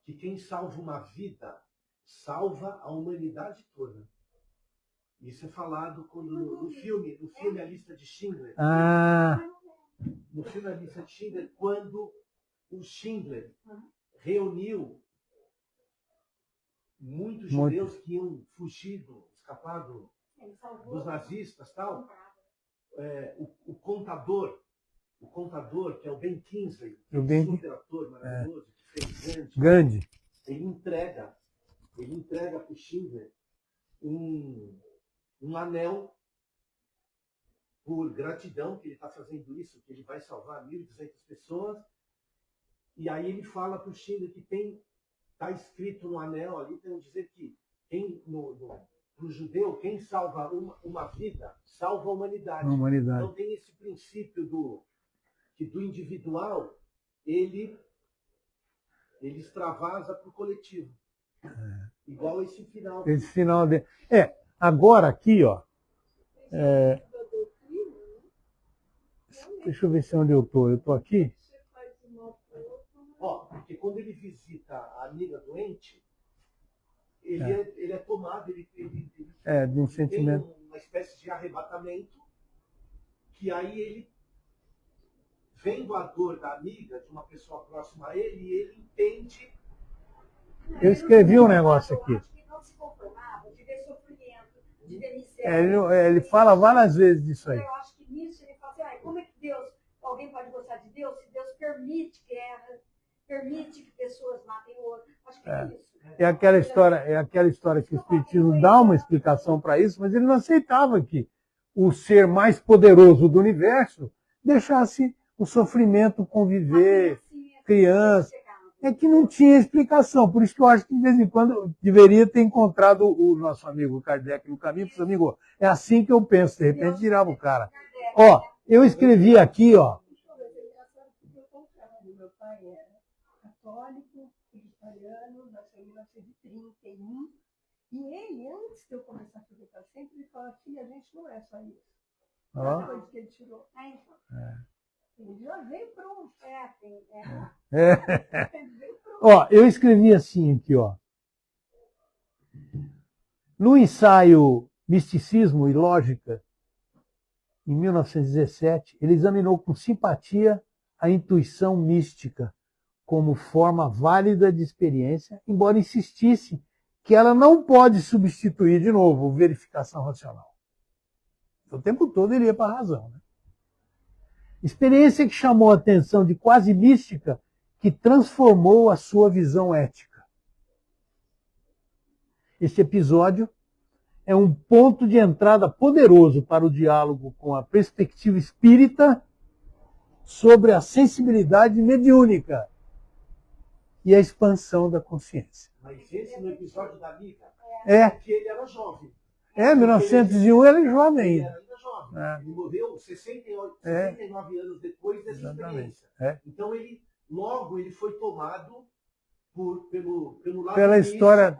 que quem salva uma vida salva a humanidade toda. Isso é falado quando no filme A Lista de Schindler. No filme A Lista de Schindler, quando o Schindler reuniu muitos judeus que iam fugido, escapado dos nazistas, tal. O contador, que é o Ben Kingsley, super ator maravilhoso, que fez Gandhi, ele entrega para o Schindler um anel por gratidão que ele está fazendo isso, que ele vai salvar 1.200 pessoas. E aí ele fala para o Schindler que está escrito no anel ali, tem um dizer que para o judeu, quem salva uma vida, salva a humanidade. Então tem esse princípio que do individual, ele extravasa para o coletivo. Igual esse final.
Esse final de... agora aqui, ó. Deixa eu ver se é onde eu tô. Eu tô aqui?
Porque quando ele visita a amiga doente, ele é tomado, ele
de um sentimento.
Tem uma espécie de arrebatamento, que aí ele, vendo a dor da amiga, de uma pessoa próxima a ele, ele entende.
Eu escrevi um negócio aqui.
Ele não se conformava de ver sofrimento, de ver miséria.
Ele fala várias vezes disso aí.
Eu acho que nisso ele fala assim, como é que alguém pode gostar de Deus se Deus permite guerra, permite que pessoas matem o outro? Acho que é isso.
É aquela história que o Espiritismo dá uma explicação para isso, mas ele não aceitava que o ser mais poderoso do universo deixasse o sofrimento conviver, criança. É que não tinha explicação. Por isso que eu acho que de vez em quando deveria ter encontrado o nosso amigo Kardec no caminho. Porque, amigo, é assim que eu penso. De repente tirava o cara. Eu escrevi aqui, ó.
Meu pai era católico, vegetariano, nasceu em 1931. E ele, antes de eu começar a frequentar sempre, ele falava, filha, a gente não é só isso. A coisa que ele tirou. Ele já veio pronto.
Eu escrevi assim aqui, ó. No ensaio Misticismo e Lógica, em 1917, ele examinou com simpatia a intuição mística como forma válida de experiência, embora insistisse que ela não pode substituir, de novo, verificação racional. O tempo todo ele ia para a razão, né? Experiência que chamou a atenção de quase mística, que transformou a sua visão ética. Este episódio é um ponto de entrada poderoso para o diálogo com a perspectiva espírita sobre a sensibilidade mediúnica e a expansão da consciência.
Mas esse no episódio da amiga,
porque
ele era jovem.
1901 ele era jovem ainda.
Ele era jovem. Ele morreu 69 anos depois dessa experiência. Então logo ele foi tomado pelo lado
pela história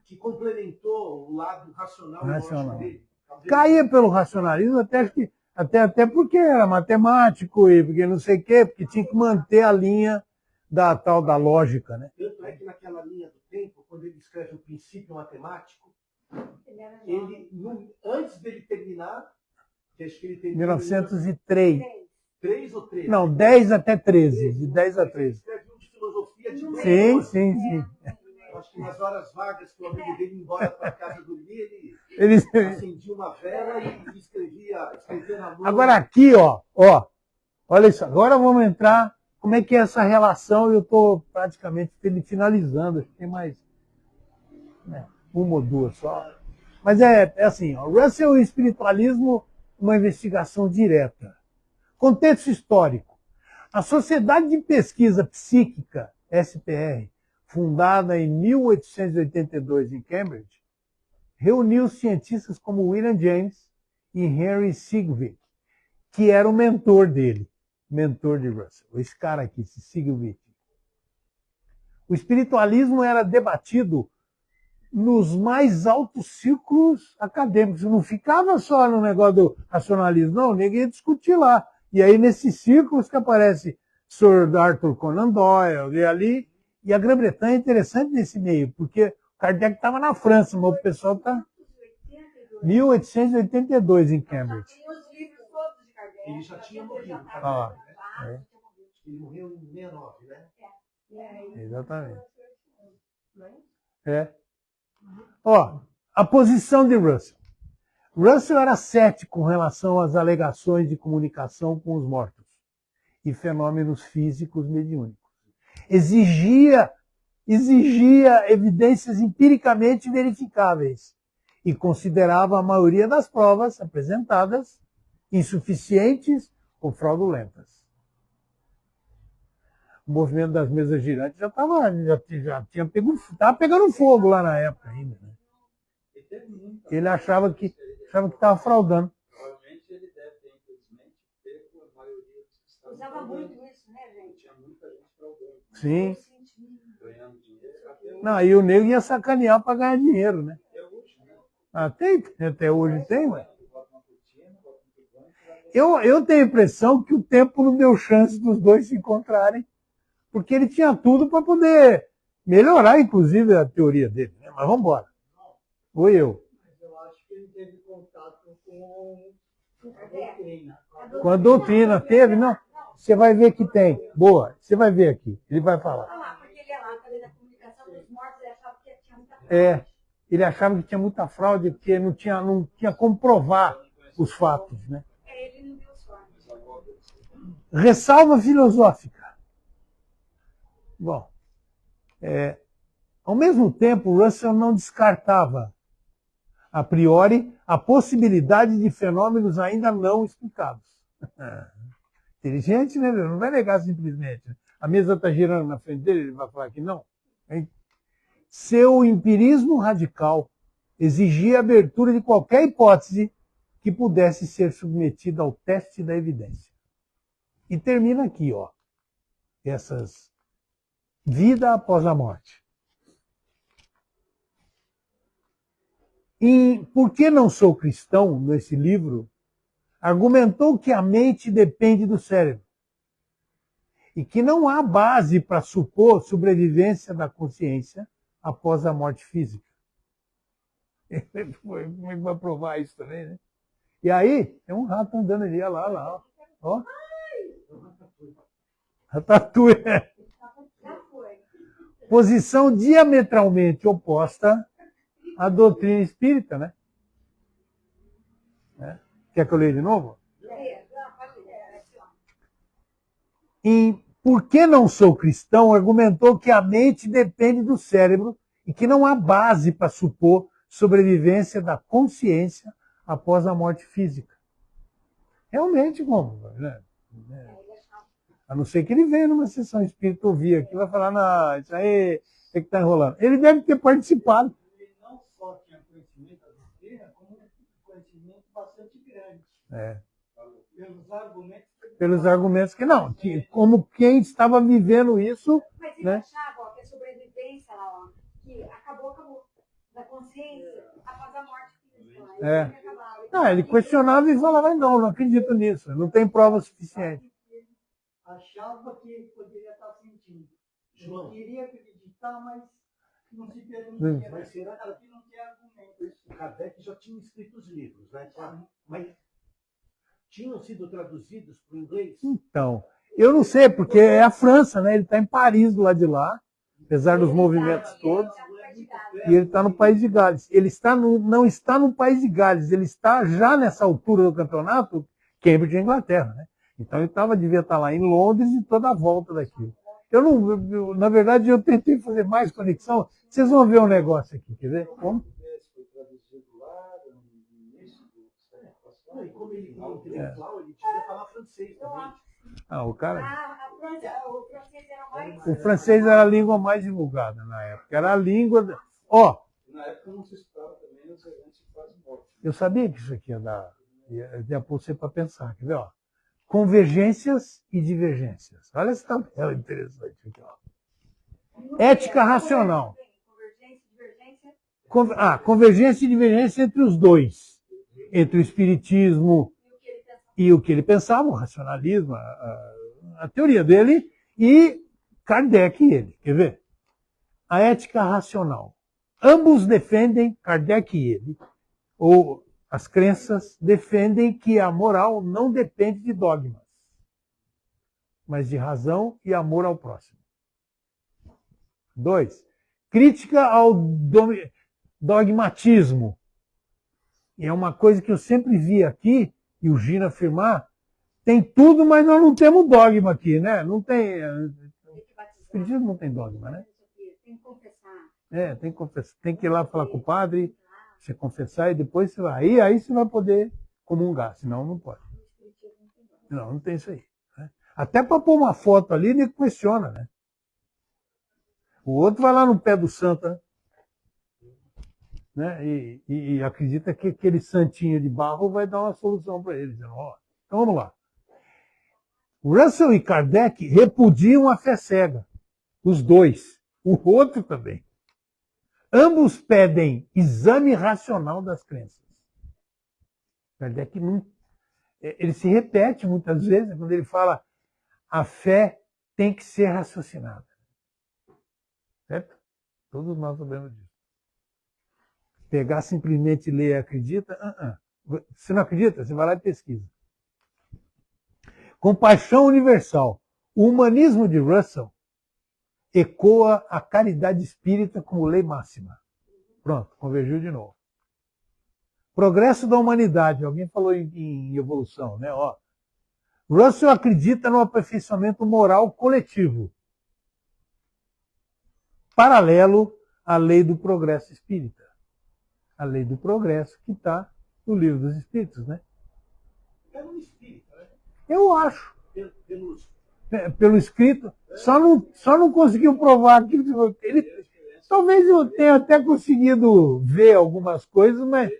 que complementou o lado racional. Dele.
Caía pelo racionalismo até porque era matemático e porque não sei o quê, porque tinha que manter a linha da tal da lógica, né?
Tanto é que naquela linha do tempo, quando ele escreve o princípio matemático, antes dele terminar, que acho que ele terminou
1903.
3 ou 13?
Não, 10 até 13. De 10 a 13.
Ele escreve um de filosofia de
Sim.
Acho que nas horas vagas que o amigo dele ia embora para casa dormir, ele acendia uma vela e escrevia na mão.
Agora aqui, ó. Olha isso. Agora vamos entrar como é que é essa relação. Eu estou praticamente finalizando, acho que tem mais uma ou duas só. Mas é assim, ó, Russell e o espiritualismo, uma investigação direta. Contexto histórico. A Sociedade de Pesquisa Psíquica, SPR, fundada em 1882 em Cambridge, reuniu cientistas como William James e Henry Sigvik, que era o mentor dele, mentor de Russell. Esse cara aqui, esse Sigvik. O espiritualismo era debatido nos mais altos círculos acadêmicos. Não ficava só no negócio do racionalismo, não, ninguém ia discutir lá. E aí, nesses círculos que aparece Sir Arthur Conan Doyle, e ali, e a Grã-Bretanha é interessante nesse meio, porque Kardec estava na França, mas o pessoal está 1882 em Cambridge.
Ele já tinha morrido. Ele morreu em 69, né?
Exatamente. Ó, a posição de Russell. Russell era cético com relação às alegações de comunicação com os mortos e fenômenos físicos mediúnicos. Exigia evidências empiricamente verificáveis e considerava a maioria das provas apresentadas insuficientes ou fraudulentas. O movimento das mesas girantes já tinha pegando fogo lá na época ainda. Né? Ele achava que estava fraudando.
Provavelmente ele deve ter, infelizmente, pego a maioria dos que estavam
Usava muito isso, né, gente?
Tinha muita gente fraudando.
Sim.
Ganhando dinheiro.
Não, e o nego ia sacanear para ganhar dinheiro, né?
Até hoje, né?
Até hoje tem, ué. Eu tenho a impressão que o tempo não deu chance dos dois se encontrarem, porque ele tinha tudo para poder melhorar, inclusive, a teoria dele. Né? Mas vamos embora. Ou eu.
Eu acho que ele teve contato com a doutrina.
Com a doutrina, teve? Não. Você vai ver que tem. Boa, você vai ver aqui. Ele vai falar.
Porque ele ia lá, da comunicação dos mortos, ele achava que tinha muita fraude.
Ele achava que tinha muita fraude, porque não tinha como provar os fatos. Né?
Ele não viu sorte.
Ressalva filosófica. Bom, ao mesmo tempo, Russell não descartava, a priori, a possibilidade de fenômenos ainda não explicados. Inteligente, né? Não vai negar simplesmente. A mesa está girando na frente dele, ele vai falar que não. Hein? Seu empirismo radical exigia a abertura de qualquer hipótese que pudesse ser submetida ao teste da evidência. E termina aqui, ó, essas vida após a morte. E Por que não sou cristão, nesse livro, argumentou que a mente depende do cérebro e que não há base para supor sobrevivência da consciência após a morte física. Como é que vai provar isso também, né? E aí, tem um rato andando ali, lá, ó. Ratatouille. Posição diametralmente oposta à doutrina espírita, né? Quer que eu leia de novo? Em Por que não sou cristão, argumentou que a mente depende do cérebro e que não há base para supor sobrevivência da consciência após a morte física. Realmente, como? Né? A não ser que ele venha numa sessão espírita ouvir aqui e vai falar, não, isso aí é que está enrolando. Ele deve ter participado.
Ele não só tinha conhecimento da doutrina, como um conhecimento bastante grande.
Pelos argumentos que não, como quem estava vivendo isso.
Mas ele
né?
achava que a sobrevivência lá, que acabou da consciência após a morte física.
Ele questionava e falava, não acredito nisso, não tem prova suficiente.
Achava que poderia estar sentindo.
João.
Queria acreditar, mas não se permitia.
Mas será
que não tem argumento?
O Kardec já tinha escrito os livros, né? Mas tinham sido traduzidos para o inglês?
Então, eu não sei, porque é a França, né? Ele está em Paris, do lado de lá, apesar dos movimentos todos, e ele está no País de Gales. Ele não está no País de Gales, ele está já nessa altura do campeonato, Cambridge, Inglaterra, né? Então ele devia estar lá em Londres e toda a volta daquilo. Na verdade, eu tentei fazer mais conexão. Vocês vão ver um negócio aqui, quer ver? Como?
Foi traduzido lá no início do século passado.
E como ele é intelectual, ele devia falar francês também.
O cara.
O francês era mais.
O francês era a língua mais divulgada na época. Era a língua.
Na época não se estudava também os eventos de quase morte.
Eu sabia que isso aqui ia pôr você para pensar. Quer ver? Ó? Convergências e divergências. Olha essa tabela interessante aqui. Ó. Ética racional. Convergência e divergência entre os dois. Entre o espiritismo e o que ele pensava, o racionalismo, a teoria dele, e Kardec e ele. Quer ver? A ética racional. Ambos defendem, Kardec e ele, ou as crenças defendem que a moral não depende de dogmas, mas de razão e amor ao próximo. 2. Crítica ao dogmatismo. E é uma coisa que eu sempre vi aqui, e o Gino afirmar, tem tudo, mas nós não temos dogma aqui, né? Não tem. O espiritismo não tem dogma, né?
Tem que confessar.
Tem que confessar. Tem que ir lá falar com o padre, você confessar e depois você vai. Aí você vai poder comungar, senão não pode. Não tem isso aí. Né? Até para pôr uma foto ali, ele questiona, né? O outro vai lá no pé do santo, né? E acredita que aquele santinho de barro vai dar uma solução para ele. Então vamos lá. Russell e Kardec repudiam a fé cega. Os dois. O outro também. Ambos pedem exame racional das crenças. Kardec não. Ele se repete muitas vezes quando ele fala a fé tem que ser raciocinada. Certo? Todos nós sabemos disso. Pegar simplesmente ler e acredita, Você não acredita? Você vai lá e pesquisa. Compaixão universal. O humanismo de Russell ecoa a caridade espírita como lei máxima. Pronto, convergiu de novo. Progresso da humanidade. Alguém falou em evolução, né? Russell acredita no aperfeiçoamento moral coletivo, paralelo à lei do progresso espírita. A lei do progresso que está no Livro dos Espíritos, né?
É um espírito, né?
Eu acho.
Pelo
escrito, só não conseguiu provar que ele talvez eu tenha até conseguido ver algumas coisas, mas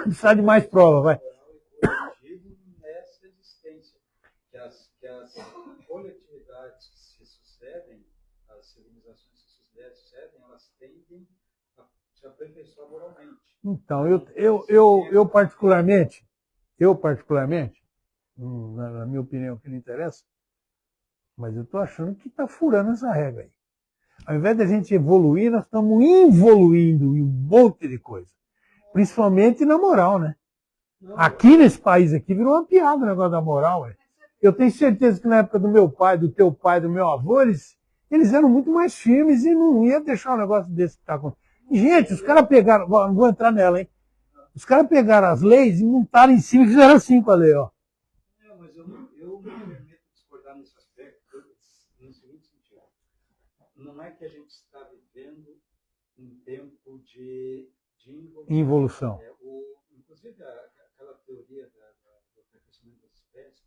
precisa de mais prova, vai.
Nessa existência, que as coletividades que se sucedem, as civilizações que se sucedem, elas tendem a se aperfeiçoar moralmente.
Então, eu particularmente, na minha opinião, que não interessa, mas eu estou achando que está furando essa regra aí. Ao invés de a gente evoluir, nós estamos involuindo em um monte de coisa. Principalmente na moral, né? Aqui nesse país aqui virou uma piada o negócio da moral. Ué. Eu tenho certeza que na época do meu pai, do teu pai, do meu avô, eles eram muito mais firmes e não ia deixar um negócio desse que está acontecendo. Gente, os caras pegaram, não vou entrar nela, hein? Os caras pegaram as leis e montaram em cima e fizeram assim com a lei, ó.
Mas eu me permito discordar nesse aspecto, no seguinte sentido. Não é que a gente está vivendo um tempo de
involução.
Inclusive, aquela teoria do aperfeiçoamento das espécies,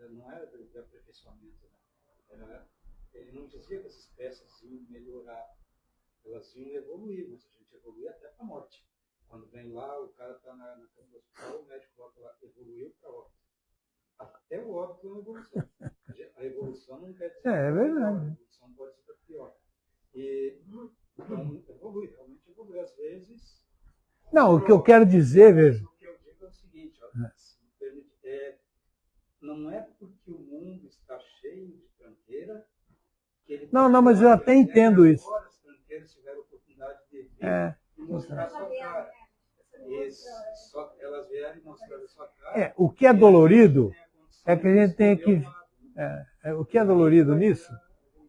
não era de aperfeiçoamento. Né? Ele não dizia que as espécies iam melhorar, elas iam evoluir, mas a gente evolui até para a morte. Quando vem lá, o cara está na cama do hospital, o médico coloca lá, evoluiu para óbito. Até o óbito é uma evolução. A evolução não quer dizer
é verdade.
A evolução pode ser pior. Então, realmente evolui. Às vezes.
Não, o que eu quero dizer, veja.
O que eu digo é o seguinte: não é porque o mundo está cheio de tranqueira que ele.
Não, mas eu até entendo isso.
Agora as tranqueiras tiveram a oportunidade de vir e mostrar a sua cara. Elas vieram e mostraram a sua cara.
O que é dolorido é que a gente tem que. O que é dolorido nisso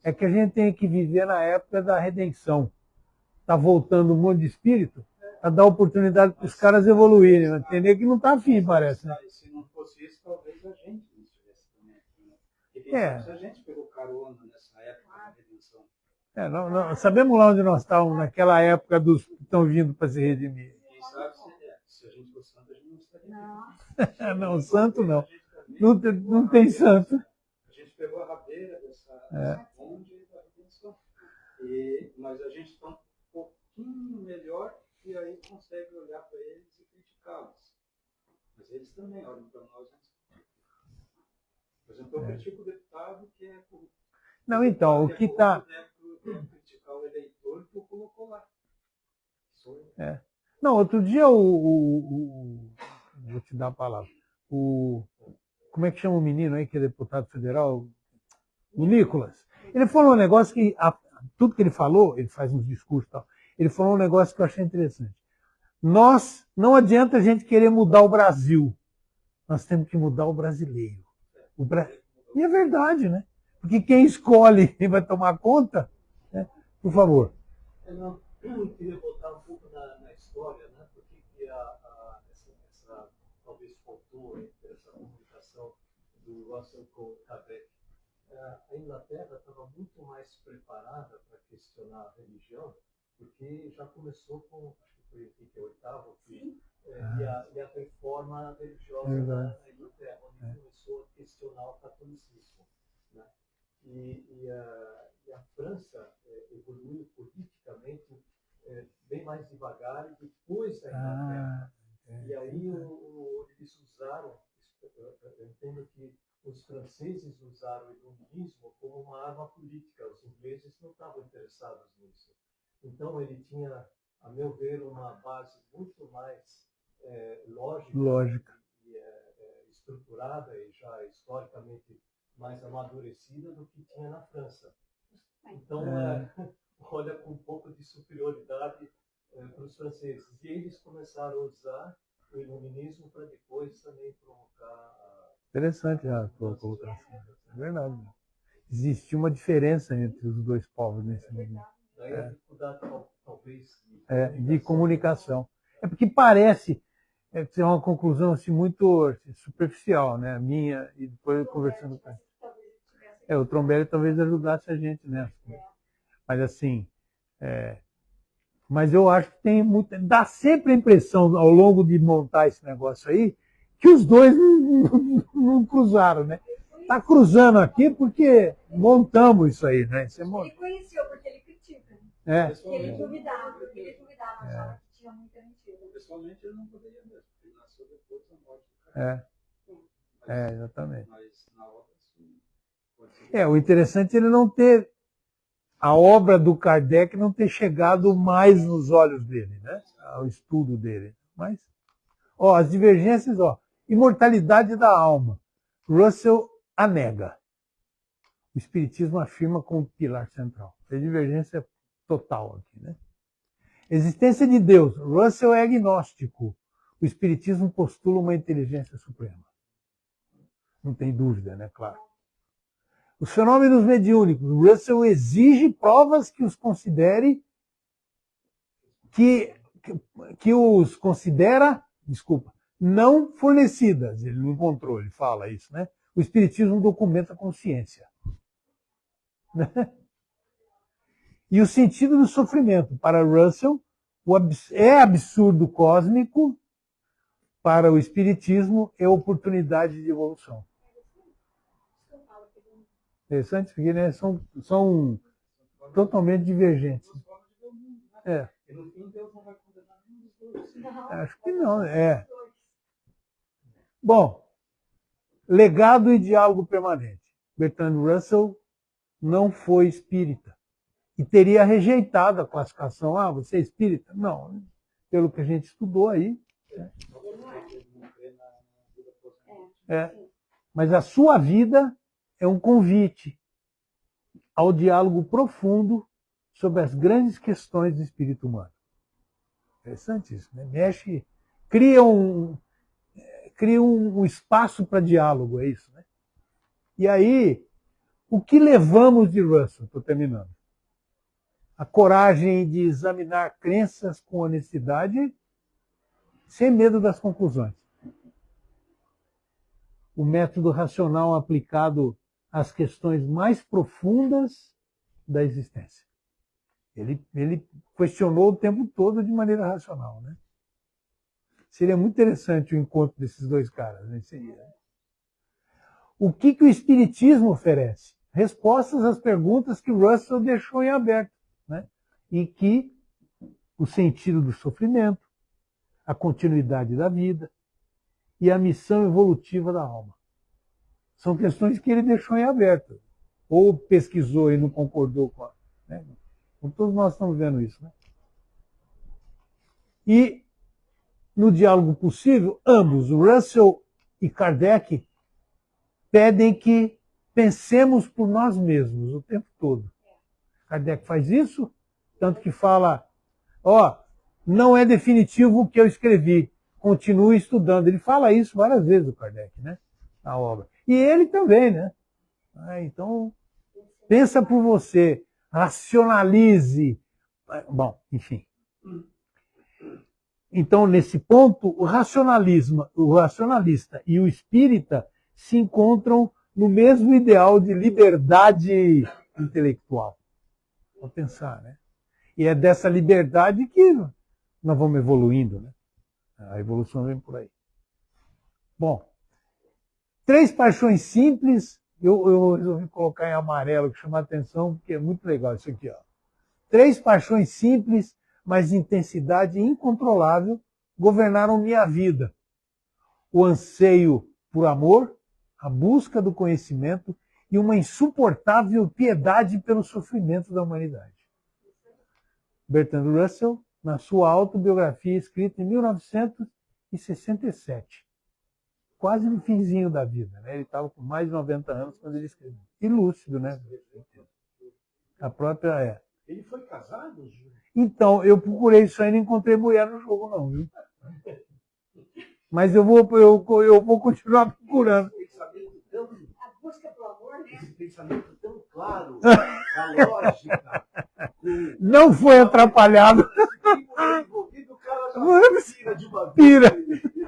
é que a gente tem que viver na época da redenção. Está voltando um monte de espírito a dar oportunidade para os caras evoluírem. Entender que não está afim, parece. Né?
Se não fosse isso, talvez a gente não Quem sabe se a gente pegou carona nessa época da redenção.
Sabemos lá onde nós estávamos naquela época dos que estão vindo para se redimir.
Quem sabe se a gente fosse santo, a gente não estaria
Não.
Não, santo não. Não tem santo.
A gente pegou a rabeira dessa onde da redenção. Mas a gente está um pouquinho melhor e aí consegue olhar para eles e criticá-los. Mas eles também olham para nós. Por exemplo, eu critico o deputado que é corrupto.
Não, então, o que está...
criticar o eleitor que o colocou lá.
Não, outro dia vou te dar a palavra. Como é que chama o menino aí que é deputado federal? O Nicolas. Ele falou um negócio que, tudo que ele falou, ele faz uns discursos e tal, ele falou um negócio que eu achei interessante. Não adianta a gente querer mudar o Brasil. Nós temos que mudar o brasileiro. E é verdade, né? Porque quem escolhe e vai tomar conta, né? Por favor.
Eu queria voltar um pouco na história, né? Porque essa talvez faltou essa comunicação do Russell com Kardec. A Inglaterra estava muito mais preparada para questionar a religião, porque já começou com, acho que foi Henrique VIII, e a reforma religiosa na Inglaterra, onde começou a questionar o catolicismo. Né? E a França evoluiu politicamente bem mais devagar e depois da Inglaterra. E aí eles usaram, eu entendo que os franceses usaram o iluminismo como uma arma política, os ingleses não estavam interessados nisso. Então ele tinha, a meu ver, uma base muito mais lógica. E estruturada e já historicamente mais amadurecida do que tinha na França. Então, olha com um pouco de superioridade para os franceses. E eles começaram a usar o iluminismo para depois também provocar...
Interessante a tua colocação. É verdade. Existia uma diferença entre os dois povos nesse momento.
Daí a dificuldade, talvez,
de comunicação. É porque parece ser uma conclusão assim, muito superficial, né? A minha, e depois conversando com ele. O Trombelli talvez ajudasse a gente nessa. Mas assim, mas eu acho que tem muito. Dá sempre a impressão, ao longo de montar esse negócio aí, que os dois não cruzaram, né? Está cruzando aqui porque montamos isso aí, né?
Ele conheceu porque ele critica. Ele duvidava, achava que tinha muita mentira.
Pessoalmente, ele não poderia mesmo. Ele nasceu depois da morte do cara.
Exatamente.
Mas na obra, sim.
O interessante é ele não ter, a obra do Kardec não ter chegado mais nos olhos dele, né? Ao estudo dele. Mas, as divergências, imortalidade da alma. Russell a nega. O Espiritismo afirma como pilar central. A divergência total aqui, né? Existência de Deus. Russell é agnóstico. O Espiritismo postula uma inteligência suprema. Não tem dúvida, né? Claro. Os fenômenos mediúnicos. Russell exige provas que os considere, que os considera, não fornecidas. Ele não encontrou, ele fala isso, né? O Espiritismo documenta a consciência. E o sentido do sofrimento. Para Russell, é absurdo cósmico. Para o Espiritismo, é oportunidade de evolução. Interessante, porque né, são totalmente divergentes.
E no fim, Deus não vai condenar nenhum dos dois.
Acho que não. Bom, legado e diálogo permanente. Bertrand Russell não foi espírita. E teria rejeitado a classificação. Você é espírita? Não. Pelo que a gente estudou aí. Mas a sua vida é um convite ao diálogo profundo sobre as grandes questões do espírito humano. Interessante isso, né? Cria um espaço para diálogo, é isso, né? E aí, o que levamos de Russell? Estou terminando. A coragem de examinar crenças com honestidade, sem medo das conclusões. O método racional aplicado as questões mais profundas da existência. Ele questionou o tempo todo de maneira racional, né? Seria muito interessante o encontro desses dois caras, né? Seria. O que o Espiritismo oferece? Respostas às perguntas que Russell deixou em aberto, né? E que o sentido do sofrimento, a continuidade da vida e a missão evolutiva da alma. São questões que ele deixou em aberto. Ou pesquisou e não concordou com a... Né? Todos nós estamos vendo isso, né? E, no diálogo possível, ambos, Russell e Kardec, pedem que pensemos por nós mesmos o tempo todo. Kardec faz isso, tanto que fala, não é definitivo o que eu escrevi, continue estudando. Ele fala isso várias vezes, o Kardec, né? Na obra. E ele também, né? Então, pensa por você, racionalize. Bom, enfim. Então, nesse ponto, o racionalista e o espírita se encontram no mesmo ideal de liberdade intelectual. Vamos pensar, né? E é dessa liberdade que nós vamos evoluindo, né? A evolução vem por aí. Bom, 3 paixões simples, eu resolvi colocar em amarelo, que chama a atenção, porque é muito legal isso aqui, ó. 3 paixões simples, mas de intensidade incontrolável, governaram minha vida. O anseio por amor, a busca do conhecimento e uma insuportável piedade pelo sofrimento da humanidade. Bertrand Russell, na sua autobiografia escrita em 1967, quase no finzinho da vida, né? Ele estava com mais de 90 anos quando ele escreveu. E lúcido, né? A própria
Ele foi casado, Júlio?
Então, eu procurei isso aí, não encontrei mulher no jogo, não, viu? Mas eu vou continuar procurando.
A busca pelo amor, né?
Esse pensamento tão claro, a lógica.
Não foi atrapalhado.
O cara já tira de uma vez.
Pira.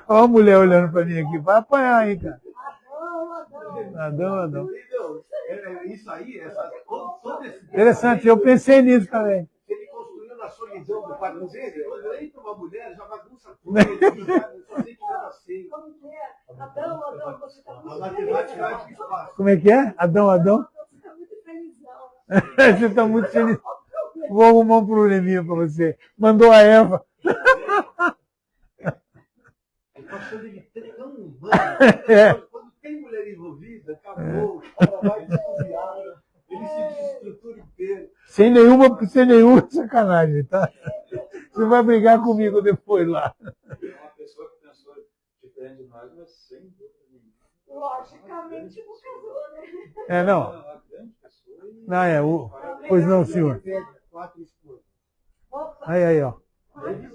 Olha a mulher olhando para mim aqui. Vai apanhar aí, cara. Adão.
Isso aí, todo esse...
Interessante, eu pensei nisso também.
Ele construiu na solidão do quarto dele. Quando entra uma mulher, já bagunça tudo. Só sei que nada sei.
Como que é? Adão, você está
A
muito
matemática é muito fácil.
Como é que é? Adão?
Você está muito felizão.
Você está muito feliz. Vou arrumar um probleminha para você. Mandou a Eva.
Eu tô achando ele tão humano.
É.
Quando tem mulher envolvida, acabou. O cara vai desviar. Ele se desestrutura inteiro.
Sem nenhuma sacanagem, tá? Você vai brigar comigo depois lá.
É uma pessoa que pensou diferente de nós, mas sem dúvida nenhuma.
Logicamente não casou, né?
Não.
Uma grande pessoa e...
Não, pois não, senhor.
4 esposas.
Opa,
Aí, ó.
4.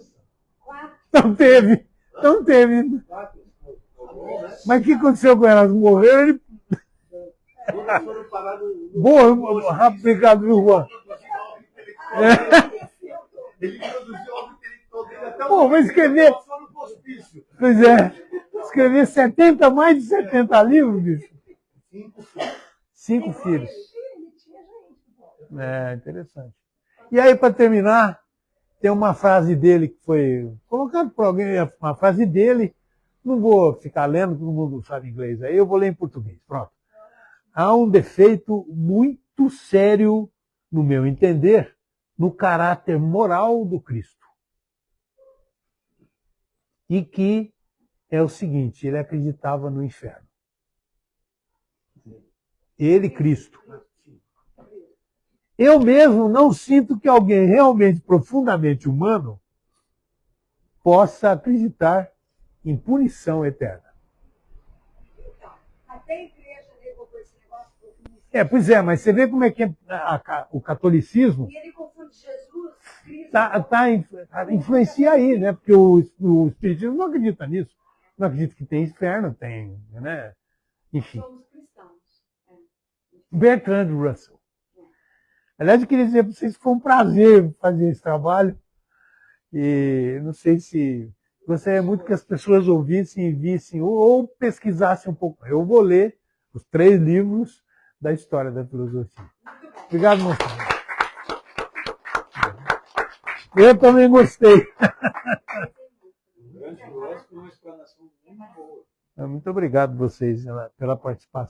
Não teve.
4 esposas.
Mas o que aconteceu com elas? Morreram? Ele...
Todas foram parar no...
Boa, obrigado, viu, Juan?
Ele produziu algo intelectual dele até o...
Pô, vai escrever...
Só no hospício.
Pois é. Escrever mais de 70 livros, bicho.
5 filhos.
5 filhos.
Ele tinha gente.
Interessante. E aí, para terminar, tem uma frase dele que foi colocada por alguém, uma frase dele. Não vou ficar lendo, todo mundo sabe inglês aí, eu vou ler em português. Pronto. Há um defeito muito sério, no meu entender, no caráter moral do Cristo. E que é o seguinte, ele acreditava no inferno. Ele, Cristo. Eu mesmo não sinto que alguém realmente profundamente humano possa acreditar em punição eterna.
Até a igreja levou por esse negócio.
Pois é, mas você vê como é que é o catolicismo
E ele confunde Jesus, Cristo.
influencia aí, né? Porque o espiritismo não acredita nisso. Não acredita que tem inferno, tem, né? Enfim.
Somos cristãos.
Bertrand Russell. Aliás, eu queria dizer para vocês que foi um prazer fazer esse trabalho. E não sei se gostaria muito que as pessoas ouvissem e vissem ou pesquisassem um pouco. Eu vou ler os 3 livros, da história da filosofia. Obrigado, moçada. Eu também gostei.
Um grande filósofo, uma explanação muito boa.
Muito obrigado vocês pela participação.